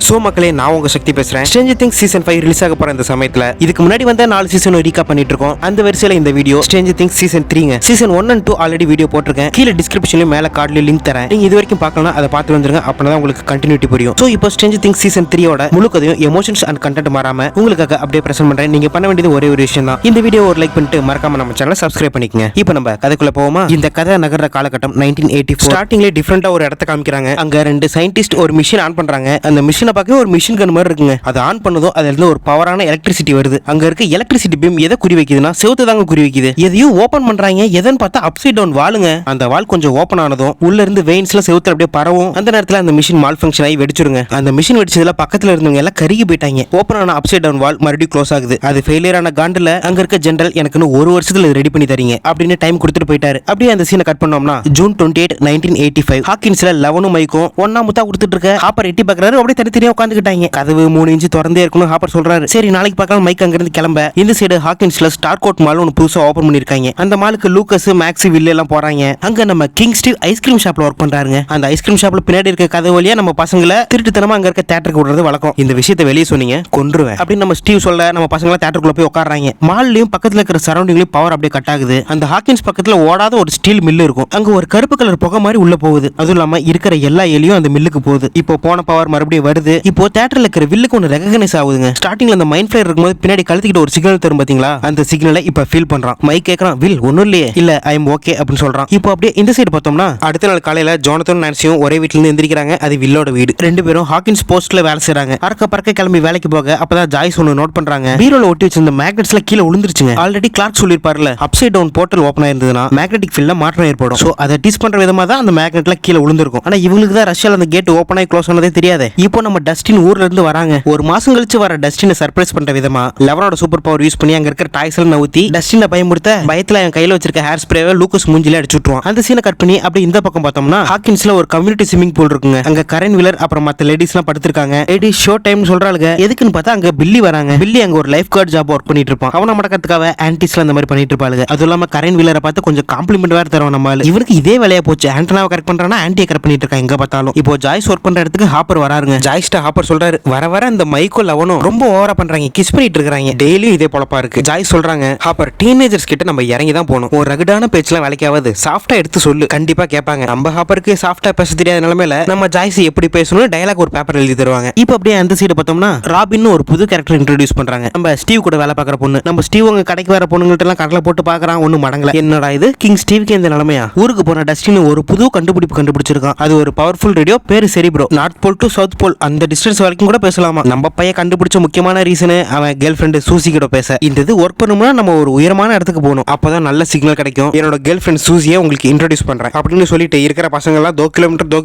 So மக்களே, நான் உங்க சக்தி பேசுறேன். Stranger Things சீசன் 5 ரிலீஸ் ஆக போற இந்த சமயத்துல இதுக்கு முன்னாடி வந்த 4 சீசன் ரீகேப் பண்ணிட்டு இருக்கோம். அந்த வரிசையில இந்த வீடியோ Stranger Things சீசன் 3ங்க. சீசன் 1 and 2 ஆல்ரெடி வீடியோ போட்டிருக்கேன். கீழ டிஸ்கிரிப்ஷன்ல மேல கார்ட்ல லிங்க் தரேன். நீங்க இது வரைக்கும் பார்க்கலனா அதை பார்த்து வந்துருங்க. அப்பதான் உங்களுக்கு கண்டினியூட்டி புரியும். சோ இப்போ Stranger Things சீசன் 3 ஓட முழு கதையும் எமோஷன்ஸ் அண்ட் கண்டென்ட் மாறாம உங்களுக்காக அப்படியே பிரசன்ட் பண்றேன். நீங்க பண்ண வேண்டியது ஒரே ஒரு விஷயம் தான். இந்த வீடியோ ஒரு லைக் பண்ணிட்டு மறக்காம நம்ம சேனலை சப்ஸ்கிரைப் பண்ணிக்கங்க. இப்போ நம்ம கதைக்குள்ள போவோமா? இந்த கதை நகர்ற காலகட்டம் 1984. ஸ்டார்டிங்ல டிஃபரெண்டா ஒரு இடத்த காமிக்கிறாங்க. அங்க ரெண்டு சயின்டிஸ்ட் ஒரு மிஷின் ஆன் பண்றாங்க. அந்த மிஷினை பார்க்க ஒரு மிஷின் கன் மாதிரி இருக்குங்க. அதை ஆன் பண்ணதும் அதுல இருந்து ஒரு பவரான எலக்ட்ரிசிட்டி வருது. அங்க இருக்க எலக்ட்ரிசிட்டி பீம் எதை குறி வைக்குதுன்னா செவுத்து தாங்க குறி வைக்குது. எதையும் ஓபன் பண்றாங்க. எதன்னு பார்த்தா அப்சைட் டவுன் வாளுங்க. அந்த வால் கொஞ்சம் ஓபன் ஆனதும் உள்ள இருந்து வெயின்ஸ்ல செவுத்துல அப்படியே பரவும். அந்த நேரத்துல அந்த மிஷின் மால் ஃபங்க்ஷன் ஆகி வெடிச்சிருங்க. அந்த மிஷின் வெடிச்சதுல பக்கத்துல இருந்தவங்க எல்லாம் கருகி போயிட்டாங்க. ஓபன் ஆன அப்சைட் டவுன் வால் மறுபடியும் க்ளோஸ் ஆகுது. அது ஃபெயிலியர் ஆன காண்டில் அங்க இருக்க ஜெனரல் எனக்குன்னு ஒரு வருஷத்துல ரெடி பண்ணி தரீங்க அப்படின்னு டைம் கொடுத்துட்டு போயிட்டாரு. அப்படியே அந்த சீனை கட் பண்ணோம்னா ஜூன் 28, 1985 ஹாக்கின்ஸ்ல லெவனும் மைக்கும் ஒன்னா முத்தா கொடுத்துட்டு இருக்க ஹாப்பர் எட்டி பாக்குறாரு. அப்படியே தனித்தனியா உட்காந்துக்கிட்டாங்க. கதவு 3 இன்ச் திறந்தே இருக்கணும் ஹாப்பர் சொல்றாரு. சரி நாளைக்கு பார்க்கலாம் மைக் அங்க இருந்து கிளம்ப. இந்த சைடு ஹாக்கின்ஸ்ல ஸ்டார் கோட் மால் ஒன்னு புதுசா ஓபன் பண்ணிருக்காங்க. அந்த மாலுக்கு லூக்கஸ், மேக்ஸி, வில்லு எல்லாம் போறாங்க. அங்க நம்ம கிங் ஸ்டீவ் ஐஸ்கிரீம் ஷாப்ல ஒர்க் பண்றாருங்க. அந்த ஐஸ்கிரீம் ஷாப்ல பின்னாடி இருக்க கதவு வழியா நம்ம பசங்களை திருட்டுத்தனமா அங்க இருக்க தியேட்டருக்கு விடுறது வழக்கம். இந்த விஷயத்தை வெளியே சொன்னீங்க கொன்றுவேன் அப்படின்னு நம்ம ஸ்டீவ் சொல்ல நம்ம பசங்களை தியேட்டருக்குள்ள போய் உட்கார்றாங்க. மால்லயும் பக்கத்துல இருக்கிற சரௌண்டிங்லயும் பவர் அப்படியே கட் ஆகுது. அந்த ஹாக்கின்ஸ் பக்கத்துல ஓடாத ஒரு ஸ்டீல் மில்லு இருக்கும். அங்க ஒரு கருப்பு கலர் புகை மாதிரி உள்ள போகுது. அதுவும் இல்லாம இருக்கிற எல்லா எலியும் அந்த மில்லுக்கு போகுது. இப்போ போன பவர் மறுபடியும் வருது. இப்போ தியேட்டர்ல இருக்கிற வில்லுக்கு ஒன்னு ரெகக்னைஸ் ஆகுதுங்க. ஸ்டார்டிங்ல அந்த மைண்ட் ஃபிளேயர் இருக்கும்போது பின்னாடி கழுத்துக்கிட்ட ஒரு சிக்னல் தரும் பாத்தீங்களா? அந்த சிக்னலை இப்ப ஃபீல் பண்றான். மைக் கேக்குறான், வில் ஒன்னும் இல்லையே. இல்ல ஐ எம் ஓகே அப்படின்னு சொல்றான். இப்போ அப்படியே இந்த சைடு பார்த்தோம்னா அடுத்த நாள் காலையில ஜோனத்தனும் நான்சியும் ஒரே வீட்ல இருந்து எந்திரிக்கிறாங்க. அது வில்லோட வீடு. ரெண்டு பேரும் ஹாக்கின்ஸ் போஸ்ட்ல வேலை செய்றாங்க. அறக்க பறக்க கிளம்பி வேலைக்கு போக அப்பதான் ஜாய்ஸ் ஒன்னு நோட் பண்றாங்க. பீரோல ஒட்டி வச்சிருந்த மேக்னெட்ஸ்ல கீழே விழுந்துருச்சுங்க. ஆல்ரெடி கிளார்க் சொல்லிருப்பாருல, அப்சைட் டவுன் போர்ட்டல் ஓபன் ஆயிருந்ததுன்னா மேக்னெட்டிக் ஃபீல்ட்ல மாற்றம் ஏற்படும். சோ அதை டீஸ் பண்ற விதமா தான் அந்த மேக்னெட்ல கீழே விழுந்திருக்கும். ஆனா இவங்களுக்கு தான் ரஷ்யால அந்த கேட் ஓபன் ஆகி க்ளோஸ் ஆனதே தெரியாது. இப்போ நம்ம டஸ்டின் ஊர்ல இருந்து வராங்க. ஒரு மாசம் கழிச்சு வர டஸ்டினை சர்ப்ரைஸ் பண்ற விதமா லெவனோட சூப்பர் பவர் யூஸ் பண்ணி அங்க இருக்கிற டாய்ஸ் எல்லாம் நவுத்தி டஸ்டினை பயமுறுத்த பயத்துல என் கையில வச்சிருக்க ஹேர் ஸ்ப்ரேவை லூக்கஸ் மூஞ்சில அடிச்சு விட்டுருவான். அந்த சீனை கட் பண்ணி அப்படி இந்த பக்கம் பார்த்தோம்னா ஹாக்கின்ஸ்ல ஒரு கம்யூனிட்டி ஸ்விமிங் பூல் இருக்குங்க. அங்க கரன் வில்லர் அப்புறம் மத்த லேடிஸ் எல்லாம் படுத்திருக்காங்க. லேடிஸ் ஷோ டைம் சொல்றாங்க. எதுக்குன்னு பார்த்தா அங்க பில்லி வராங்க. பில்லி அங்க ஒரு லைஃப் கார்டு ஜாப் ஒர்க் பண்ணிட்டு இருப்பான். அவனை மடக்கிறதுக்காக ஆன்டிஸ்ல அந்த மாதிரி பண்ணிட்டு இருப்பாங்க. அதுவும் இல்லாம கரன் வில்லரை பார்த்து கொஞ்சம் காம்ப்ளிமெண்ட் வேற தருவான். நம்ம இவருக்கு இதே வேலையா போச்சு. ஆண்டனாவை கரெக்ட் பண்றானா ஆன்டியை கரெக்ட் பண்ணிட்டு இருக்கான் எங்க பார்த்தாலும். இப்போ ஜாய்ஸ் ஒர்க் பண்ற இடத்துக்கு ஹாப்பர் வராருங்க. ஜாய்ஸ்ட ஹாப்பர் சொல்றாரு, வர வர அந்த மைக்கோ லெவனும் ரொம்ப ஓவரா பண்றாங்க, கிஸ் பண்ணிட்டு இருக்காங்க. டெய்லியும் இதே பொழப்பா இருக்கு. ஜாய்ஸ் சொல்றாங்க, ஹாப்பர் டீனேஜர்ஸ் கிட்ட நம்ம இறங்கி தான் போகணும். ஒரு ரகடான பேச்செல்லாம் வேலைக்காவது சாஃப்டா எடுத்து சொல்லு, கண்டிப்பா கேட்பாங்க. நம்ம ஹாப்பருக்கு சாஃப்டா பேச தெரியாத நிலைமையில நம்ம ஜாய்ஸ் எப்படி பேசணும் டயலாக் ஒரு பேப்பர் எழுதி தருவாங்க. இப்போ அப்படியே அந்த சைடு பார்த்தோம்னா ராபின் ஒரு புது கேரக்டர் இன்ட்ரோடியூஸ் பண்றாங்க. நம்ம ஸ்டீவ் கூட வேலை பார்க்குற பொண்ணு. நம்ம ஸ்டீவ் அங்க கடைக்கு வர பொண்ணுங்கள்ட்ட எல்லாம் கடலை போட்டு பாக்குறான். ஒன்னும் மடங்கல. என்னடா இது கிங் ஸ்டீவுக்கு இந்த நிலைமையா? ஊருக்கு போன டஸ்டின் ஒரு புது கண்டுபிடிப்பு கண்டுபிடிச்சிருக்கான். அது ஒரு பவர்ஃபுல் ரேடியோ, பேரு Cerebro. North pole to south pole அந்த டிஸ்டன்ஸ் வரைக்கும் கூட பேசலாமா. நம்ம பையன் கண்டுபிடிச்ச முக்கியமான ரீசன் அவன் கேர்ள் ஃப்ரெண்ட் சூசி கிட்ட பேச. இந்த இது ஒர்க் பண்ணும்னா நம்ம ஒரு உயரமான இடத்துக்கு போகணும். அப்பதான் நல்ல சிக்னல் கிடைக்கும். என்னோட கேர்ள் ஃப்ரெண்ட் சூசியை உங்களுக்கு இன்ட்ரோடியூஸ் பண்றேன் அப்படின்னு சொல்லிட்டு இருக்கிற பசங்க எல்லாம் 2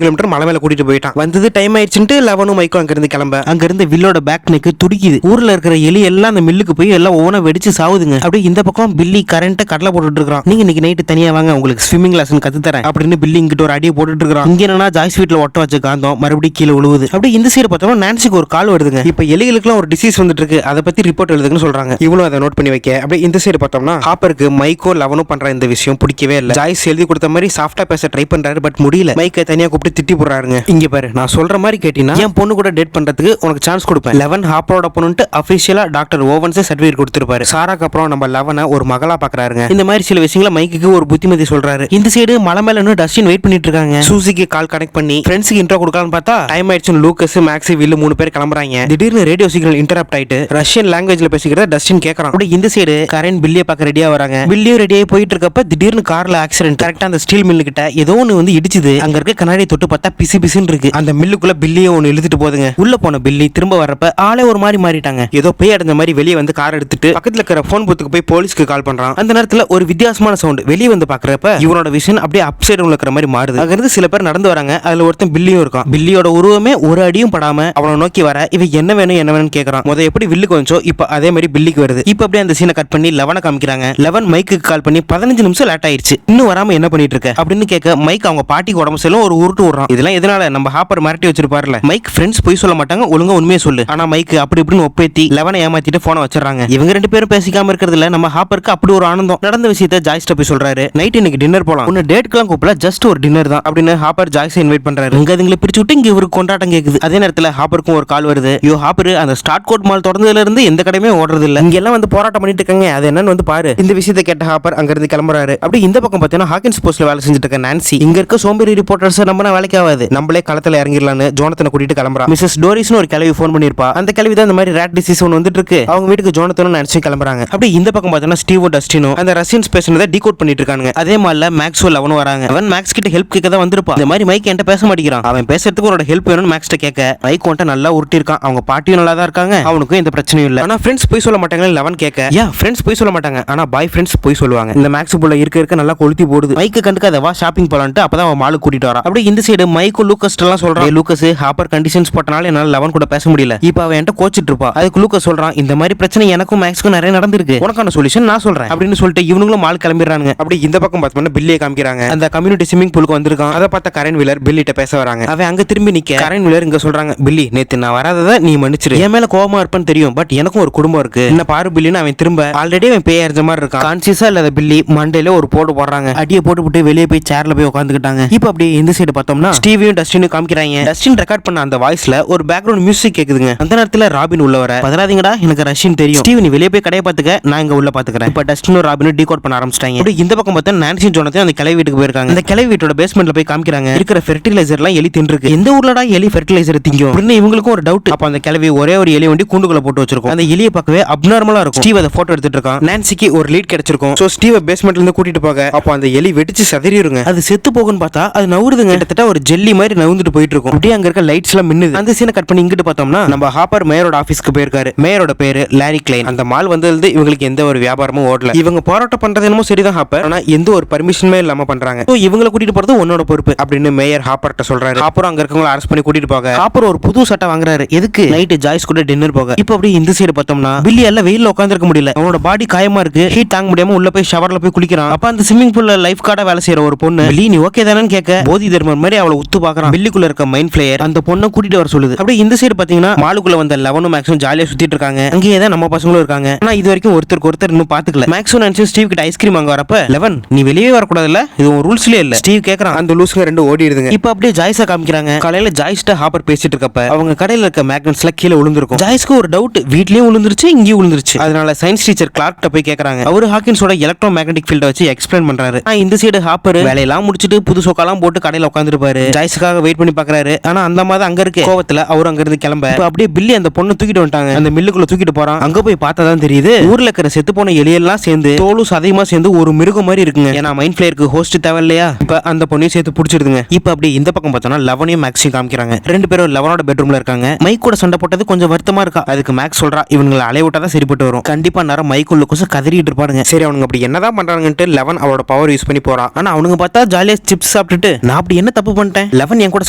கிலோமீட்டர் மலை மேல கூட்டிட்டு போயிட்டான். வந்தது டைம் ஆயிடுச்சுட்டு லெவனும் மைக்கும் அங்க இருந்து கிளம்ப. அங்க இருந்து வில்லோட பேக் நெக் துடிக்குது. ஊர்ல இருக்கிற எலி எல்லாம் அந்த மில்லுக்கு போய் எல்லாம் ஒவ்வொன்றா வெடிச்சு சாவுதுங்க. அப்படியே இந்த பக்கம் பில்லி கரண்ட் கடலை போட்டுட்டு இருக்கான். நீங்க இன்னைக்கு நைட்டு தனியா வாங்க, உங்களுக்கு ஸ்விமிங் லெசன் கத்து தரேன் அப்படின்னு பில்லி இங்கிட்ட ஒரு அடியை போட்டுட்டு இருக்கான். இங்க என்னன்னா ஜாய்ஸ் வீட்ல ஒட்ட வச்ச காந்தம் மறுபடியும் கீழே விழுவுது. அப்படியே இந்த சைடு பார்த்தோம்னா நான்சிக்கு ஒரு கால் வருதுங்க. இப்ப எலிகளுக்குலாம் ஒரு டிசீஸ் வந்துட்டு இருக்கு, அதை பத்தி ரிப்போர்ட் எழுதுன்னு சொல்றாங்க. இவனும் அதை நோட் பண்ணி வைக்க. அப்படியே இந்த சைடு பார்த்தோம்னா ஹாப்பருக்கு மைக்கோ லெவனும் பண்ற இந்த விஷயம் பிடிக்கவே இல்லை. ஜாய்ஸ் எழுதி கொடுத்த மாதிரி சாஃப்டா பேச ட்ரை பண்றாரு, பட் முடியல. மைக்கை தனியா கூப்பிட்டு திட்டி போடுறாருங்க. இங்க பாரு, நான் சொல்ற மாதிரி கேட்டினா என் பொண்ணு கூட டேட் பண்றதுக்கு உனக்கு சான்ஸ் கொடுப்பேன். லெவன் ஹாப்பரோட பொண்ணுட்டு அபிஷியலா டாக்டர் ஓவன்ஸே சர்டிபிகேட் கொடுத்திருப்பாரு. சாராக்கு அப்புறம் நம்ம லெவனை ஒரு மகளா பாக்குறாருங்க. இந்த மாதிரி சில விஷயங்களை மைக்கு ஒரு புத்திமதி சொல்றாரு. இந்த சைடு மலை மேல டஸ்டின் வெயிட் பண்ணிட்டு இருக்காங்க. சூசிக்கு கால் கனெக்ட் பண்ணி ஃப்ரெண்ட்ஸ்க்கு இன்ட்ரோ கொடுக்கலாம்னு பார்த்தா டைம் ஆயிடுச்சு. லூக்கஸ், மேக்ஸி, வில்லு 3 பேர் கிளம்புறாங்க. திடீர்னு ரேடியோ சிக்னல் இன்டரப்ட் ஆயிட்டு ரஷ்யன் லாங்குவேஜ்ல பேசிக்கிறத டஸ்டின் கேக்குறான். அப்படியே இந்த சைடு கரன் பில்லியை பார்க்க ரெடியா வராங்க. பில்லியும் ரெடியாகி போயிட்டு இருக்கப்ப திடீர்னு கார்ல ஆக்சிடென்ட். கரெக்டா அந்த ஸ்டீல் மில்லு கிட்ட ஏதோ ஒன்னு வந்து இடிச்சுது. அங்க இருக்க கண்ணாடியை தொட்டு பார்த்தா பிசி பிசின்னு இருக்கு. அந்த மில்லுக்குள்ள பில்லியை ஒன்னு இழுத்துட்டு போதுங்க. உள்ள போன பில்லி திரும்ப வரப்ப ஆளே ஒரு மாதிரி மாறிட்டாங்க. ஏதோ பேய் அடைஞ்ச மாதிரி வெளியே வந்து கார் எடுத்துட்டு பக்கத்துல இருக்கிற போன் பூத்துக்கு போய் போலீஸ்க்கு கால் பண்றான். அந்த நேரத்துல ஒரு வித்தியாசமான சவுண்ட் வெளியே வந்து பாக்குறப்ப இவனோட விஷன் அப்படியே அப்சைட் டவுன்ல இருக்கிற மாதிரி மாறுது. அங்க இருந்து சில பேர் நடந்து வராங்க. அதுல ஒருத்தன் பில்லியும் இருக்கான். பில்லியோட உருவமே ஒரு அடியும் படாம அவனை நோக்கி வர இவன் என்ன வேணும்னு கேக்குறான். முத எப்படி வில்லுக்கு வந்துச்சோ இப்ப அதே மாதிரி பில்லிக்கு வருது. இப்ப அப்படியே அந்த சீனை கட் பண்ணி லெவனை காமிக்கிறாங்க. லெவன் மைக்கு கால் பண்ணி 15 நிமிஷம் லேட் ஆயிடுச்சு, இன்னும் வராம என்ன பண்ணிட்டு இருக்க அப்படின்னு கேட்க மைக் அவங்க பாட்டிக்கு உடம்பு செல்லும் ஒரு உருட்டு விடுறான். இதெல்லாம் எதனால நம்ம ஹாப்பர் மிரட்டி வச்சிருப்பாருல. மைக் ஃப்ரெண்ட்ஸ் போய் சொல்ல மாட்டாங்க, ஒழுங்கா உண்மையை சொல்லு. ஆனா மைக் அப்படி இப்படின்னு ஒப்பேத்தி லெவனை ஏமாத்திட்டு போனை வச்சிடறாங்க. இவங்க 2 பேரும் பேசிக்காம இருக்கிறதுல நம்ம ஹாப்பருக்கு அப்படி ஒரு ஆனந்தம். நடந்த விஷயத்தை ஜாய்ஸ்ட போய் சொல்றாரு. நைட் இன்னைக்கு டின்னர் போலாம், டேட்க்கெல்லாம் கூப்பிடல, ஜஸ்ட் ஒரு டின்னர் தான் அப்படின்னு ஹாப்பர் ஜாய்ஸ் இன்வைட் பண்றாரு. இங்க அதுங்களை பிரிச்சு விட்டு இங்க இவருக்கு கொண்டாட்டம் கேக்குது. அதே நேரத்துல ஹாப்பருக்கும் ஒரு கால் வருது. யோ ஹாப்பர், அந்த ஸ்டார்ட் கோட் மால் தொடர்ந்ததுல இருந்து எந்த கடையுமே ஓடுறது இல்ல, இங்க எல்லாம் வந்து போராட்டம் பண்ணிட்டு இருக்காங்க, அது என்னன்னு வந்து பாரு. இந்த விஷயத்தை கேட்ட ஹாப்பர் அங்க இருந்து கிளம்புறாரு. அப்படி இந்த பக்கம் பார்த்தீங்கன்னா ஹாக்கின்ஸ் போஸ்ட்ல வேலை செஞ்சுட்டு இருக்க நான்சி, இங்க இருக்க சோம்பேறி ரிப்போர்ட்டர்ஸ் நம்ம வேலைக்கு ஆகாது, நம்மளே களத்துல இறங்கிடலான்னு ஜோனத்தனை கூட்டிட்டு கிளம்புறா. மிஸ்ஸஸ் டோரிஸ்னு ஒரு கிளவி ஃபோன் பண்ணிருப்பா. அந்த கிளவி தான் இந்த மாதிரி ரேட் டிசீஸ் ஒன்று வந்துட்டு இருக்கு, அவங்க வீட்டுக்கு ஜோனத்தனும் நான்சியும் கிளம்புறாங்க. அப்படி இந்த பக்கம் பார்த்தீங்கன்னா ஸ்டீவும் டஸ்டினும் அந்த ரஷ்யன்ஸ் பேசுனதை டீகோட் பண்ணிட்டு இருக்காங்க. அதே மாதிரி மேக்ஸ்வெல் அவனும் வராங்க. அவன் மேக்ஸ் கிட்ட ஹெல்ப் கேட்க தான் வந்திருப்பான். இந்த மாதிரி மைக் என்கிட்ட பேச மாட்டேங்கிறான், அவன் பேசுறதுக்கு ஒரு ஹெல்ப் வேணும்னு மேக்ஸ் கிட்ட கேட்க மைக் வந்துட்டு நல்லா உருட்டி இருக்கான். அவங்க பாட்டியும் நல்லா தான் இருக்காங்க, அவனுக்கும் எந்த பிரச்சனையும் இல்ல. ஆனா ஃப்ரெண்ட்ஸ் போய் சொல்ல மாட்டாங்க. லெவன் கேட்க, யா ஃப்ரெண்ட்ஸ் போய் சொல்ல மாட்டாங்க, ஆனா பாய் ஃப்ரெண்ட்ஸ் போய் சொல்லுவாங்க. இந்த மேக்ஸ் புள்ள இருக்க நல்லா கொளுத்தி போடுது. மைக்கு கண்டுக்காத, வா ஷாப்பிங் போலான்ட்டு அப்பதான் அவன் மாலுக்கு கூட்டிட்டு வரா. அப்படி இந்த சைடு மைக்கு லூக்கஸ் எல்லாம் சொல்றான், லூக்கஸ் ஹாப்பர் கண்டிஷன்ஸ் போட்டனால என்னால லெவன் கூட பேச முடியல, இப்போ அவன் என்கிட்ட கோச்சிட்டு இருப்பா. அதுக்கு லூக்கஸ் சொல்றான், இந்த மாதிரி பிரச்சனை எனக்கும் மேக்ஸ்க்கும் நிறைய நடந்திருக்கு, உனக்கான சொல்யூஷன் நான் சொல்றேன் அப்படின்னு சொல்லிட்டு இவனுங்களும் மால் கிளம்பிடுறாங்க. அப்படி இந்த பக்கம் பார்த்தோம்னா பில்லியை காமிக்கிறாங்க. அந்த கம்யூனிட்டி ஸ்விமிங் பூலுக்கு வந்திருக்கான். அதை பார்த்த கரண் வீலர் பில்லிட்ட பேச வராங்க. அவன் அங்க திரும்பி நிக்க கரண் வீலர் இங்க சொல்றாங்க, பில்லி நேத்து நான் வராததை நீ மன்னிச்சிரு, என் மேல கோவமா இருப்பேன்னு தெரியும், பட் எனக்கும் ஒரு குடும்பம் இருக்கு, என்ன பாரு பில்லின்னு அவன் திரும்ப ஆல்ரெடி அவன் பேய் அறிஞ்ச மாதிரி இருக்கான். கான்சியஸா இல்லாத பில்லி மண்டையில ஒரு போடு போடுறாங்க, அடியை போட்டு வெளியே போய் சேர்ல போய் உட்காந்துக்கிட்டாங்க. இப்போ அப்படி இந்த சைடு பார்த்தோம்னா ஸ்டீவையும் டஸ்டினும் காமிக்கிறாங்க. டஸ்டின் ரெக்கார்ட் பண்ண அந்த வாய்ஸ்ல ஒரு பேக்ரவுண்ட் மியூசிக் கேக்குதுங்க. அந்த நேரத்துல ராபின் உள்ள வர, பதறாதீங்கடா எனக்கு ரஷ்யன் தெரியும், ஸ்டீவ் நீ வெளியே போய் கடையை பாத்துக்க, நான் இங்க உள்ள பாத்துக்கிறேன். இப்ப டஸ்டினும் ராபினும் டீகோட் பண்ண ஆரம்பிச்சிட்டாங்க. அப்படி இந்த பக்கம் பார்த்தா நான்சி ஜோனத்தையும் அந்த கிளை வீட்டுக்கு போயிருக்காங்க. அந்த கிளை வீட்டோட பேஸ்மெண்ட்ல போய் காமிக்கிறாங்க, இருக்கிற ஃபெர்டிலைசர் எல்லாம் எலி தின்றுருக்கு. எந்த ஊர்லடா எலி ஃபெர்டிலைசர் திங்கும் அப்படின்னு இவங்களுக்கும் ஒரு டவுட். அப்ப அந்த கிளவி ஒரே ஒரு எலி வண்டி கூண்டுக்குள்ள போட்டு வச்சிருக்கும். அந்த எலியை பார்க்கவே அப்நார்மலா இருக்கும். ஸ்டீவ் அதை போட்டோ எடுத்துட்டு இருக்கான். நான்சிக்கு ஒரு லீட் கிடைச்சிருக்கும். சோ ஸ்டீவ் பேஸ்மெண்ட்ல இருந்து கூட்டிட்டு போக, அப்ப அந்த எலி வெடிச்சு சதறிடுங்க. அது செத்து போகுன்னு பார்த்தா அது நவுறுதுங்க, கிட்டத்தட்ட ஒரு ஜெல்லி மாதிரி நவுந்துட்டு போயிட்டு இருக்கும். அப்படியே அங்க இருக்க லைட்ஸ் எல்லாம் மின்னுது. அந்த சீனை கட் பண்ணி இங்கிட்டு பார்த்தோம்னா நம்ம ஹாப்பர் மேயரோட ஆபீஸ்க்கு போயிருக்காரு. மேயரோட பேரு லாரி கிளைன். அந்த மால் வந்தது இவங்களுக்கு எந்த ஒரு வியாபாரமும் ஓடல. இவங்க போராட்டம் பண்றது என்னமோ சரிதான் ஹாப்பர், ஆனா எந்த ஒரு பர்மிஷனுமே இல்லாம பண்றாங்க. சோ இவங்களை கூட்டிட்டு போறது உன்னோட பொறுப்பு அப்படின்னு மேயர் ஹாப்பர்ட்ட சொல்றாரு. ஹாப்பர் அங்க இருக்கவங்களை அரெஸ்ட் பண்ணி கூட்டிட்டு போக, ஹாப்பர் ஒரு புது சட்டை வாங்குறாரு. எதுக்கு? நைட்டு ஜாய்ஸ் கூட டின்னர் போக. இப்போ அப்படி இந்த சைடு பார்த்தோம்னா பில்லி எல்லாம் வெயில்ல உட்கார்ந்திருக்க முடியல, அவனோட பாடி காயமா இருக்கு, ஹீட் தாங்க முடியாம உள்ள போய் ஷவர்ல போய் குளிக்கிறான். அப்ப அந்த ஸ்விமிங் பூல்ல லைஃப் கார்டா வேலை செய்யற ஒரு பொண்ணு, பில்லி நீ ஓகே தானேன்னு கேட்க போதி தர்மர் மாதிரி அவளை உத்து பாக்குறான். பில்லிக்குள்ள இருக்க மைண்ட் பிளேயர் அந்த பொண்ணை கூட்டிட்டு வர சொல்லுது. அப்படியே இந்த சைடு பாத்தீங்கன்னா மாலுக்குள்ள வந்த லெவனும் மேக்ஸும் ஜாலியா சுத்திட்டு இருக்காங்க. அங்கேயே தான் நம்ம பசங்களும் இருக்காங்க. ஆனா இது வரைக்கும் ஒருத்தருக்கு ஒருத்தர் இன்னும் பாத்துக்கல. மேக்ஸும் நினைச்சு ஸ்டீவ் கிட்ட ஐஸ்கிரீம் வாங்க வரப்ப, லெவன் நீ வெளியே வரக்கூடாதுல்ல, இது ஒரு ரூல்ஸ்லயே இல்ல ஸ்டீவ் கேக்குறான். அந்த லூசுங்க ரெண்டு ஓடிடுதுங்க. இப்ப அப்படியே ஜாய்ஸா காமிக்கிறாங்க. காலையில ஜாய்ஸ்ட ஹாப்பர் பேசிட்டு இருக்கப்ப அவங்க கடையில இருக்க மேக்னெட்ஸ்ல கீழே விழுந்திருக்கும். ஜாய்ஸ்க்கு ஒரு டவுட், வீட்லயும் விழுந்துருச்சு இங்கேயும் விழுந்துருச்சு. அதனால சயின்ஸ் டீச்சர் கிளார்க்ட்ட போய் கேக்குறாங்க. அவரு ஹாக்கின்ஸோட எலக்ட்ரோ மேக்னெட்டிக் ஃபீல்ட வச்சு எக்ஸ்பிளைன் பண்றாரு. இந்த சைடு ஹாப்பர் வேலையெல்லாம் முடிச்சிட்டு புது சோக்காலாம் போட்டு கடையில உட்காந்துருப்பாரு. ஜாய்ஸ்க்காக வெயிட் பண்ணி பாக்குறாரு. ஆனா அந்த மாதிரி அங்க இருக்கு கோவத்துல அவரு அங்க இருந்து கிளம்ப. அப்படியே பில்லி அந்த பொண்ணு தூக்கிட்டு வந்துட்டாங்க. அந்த மில்லுக்குள்ள தூக்கிட்டு போறான். அங்க போய் பார்த்தா தான் தெரியுது ஊர்ல இருக்கிற செத்து போன எலியெல்லாம் சேர்ந்து தோலும் சதையுமா சேர்ந்து ஒரு மிருகம் மாதிரி இருக்குங்க. ஏன்னா மைண்ட் பிளேயருக்கு ஹோஸ்ட் தேவை இல்லையா, இப்ப அந்த பொண்ணையும் சேர்த்து பிடிச்சிருதுங்க. இப்ப அப்படி இந்த பக்கம் பார்த்தோம்னா லெவனையும் மேக்ஸையும் காமிக்கிறாங்க. ரெண்டு பேரும் லெவனோட பெட்ரூம்ல இருக்காங்க. மைக் கூட சண்டை போட்டது கொஞ்சம் வருத்தமா இருக்கா. அதுக்கு மேக்ஸ் சொல்றா, இவங்களை அலைய விட்டாதான் சரிப்பட்டு வரும், கண்டிப்பா நேரம் மைக்குள்ள கொஞ்சம் கதறிட்டு இருப்பாருங்க. சரி அவனுங்க அப்படி என்னதான் பண்றாங்கன்ட்டு லெவன் அவரோட பவர் யூஸ் பண்ணி போறான். ஆனா அவனுங்க பார்த்தா ஜாலியா சிப்ஸ் சாப்பிட்டுட்டு, நான் அப்படி என்ன தப்பு பண்ணிட்டேன், லெவன் என் கூட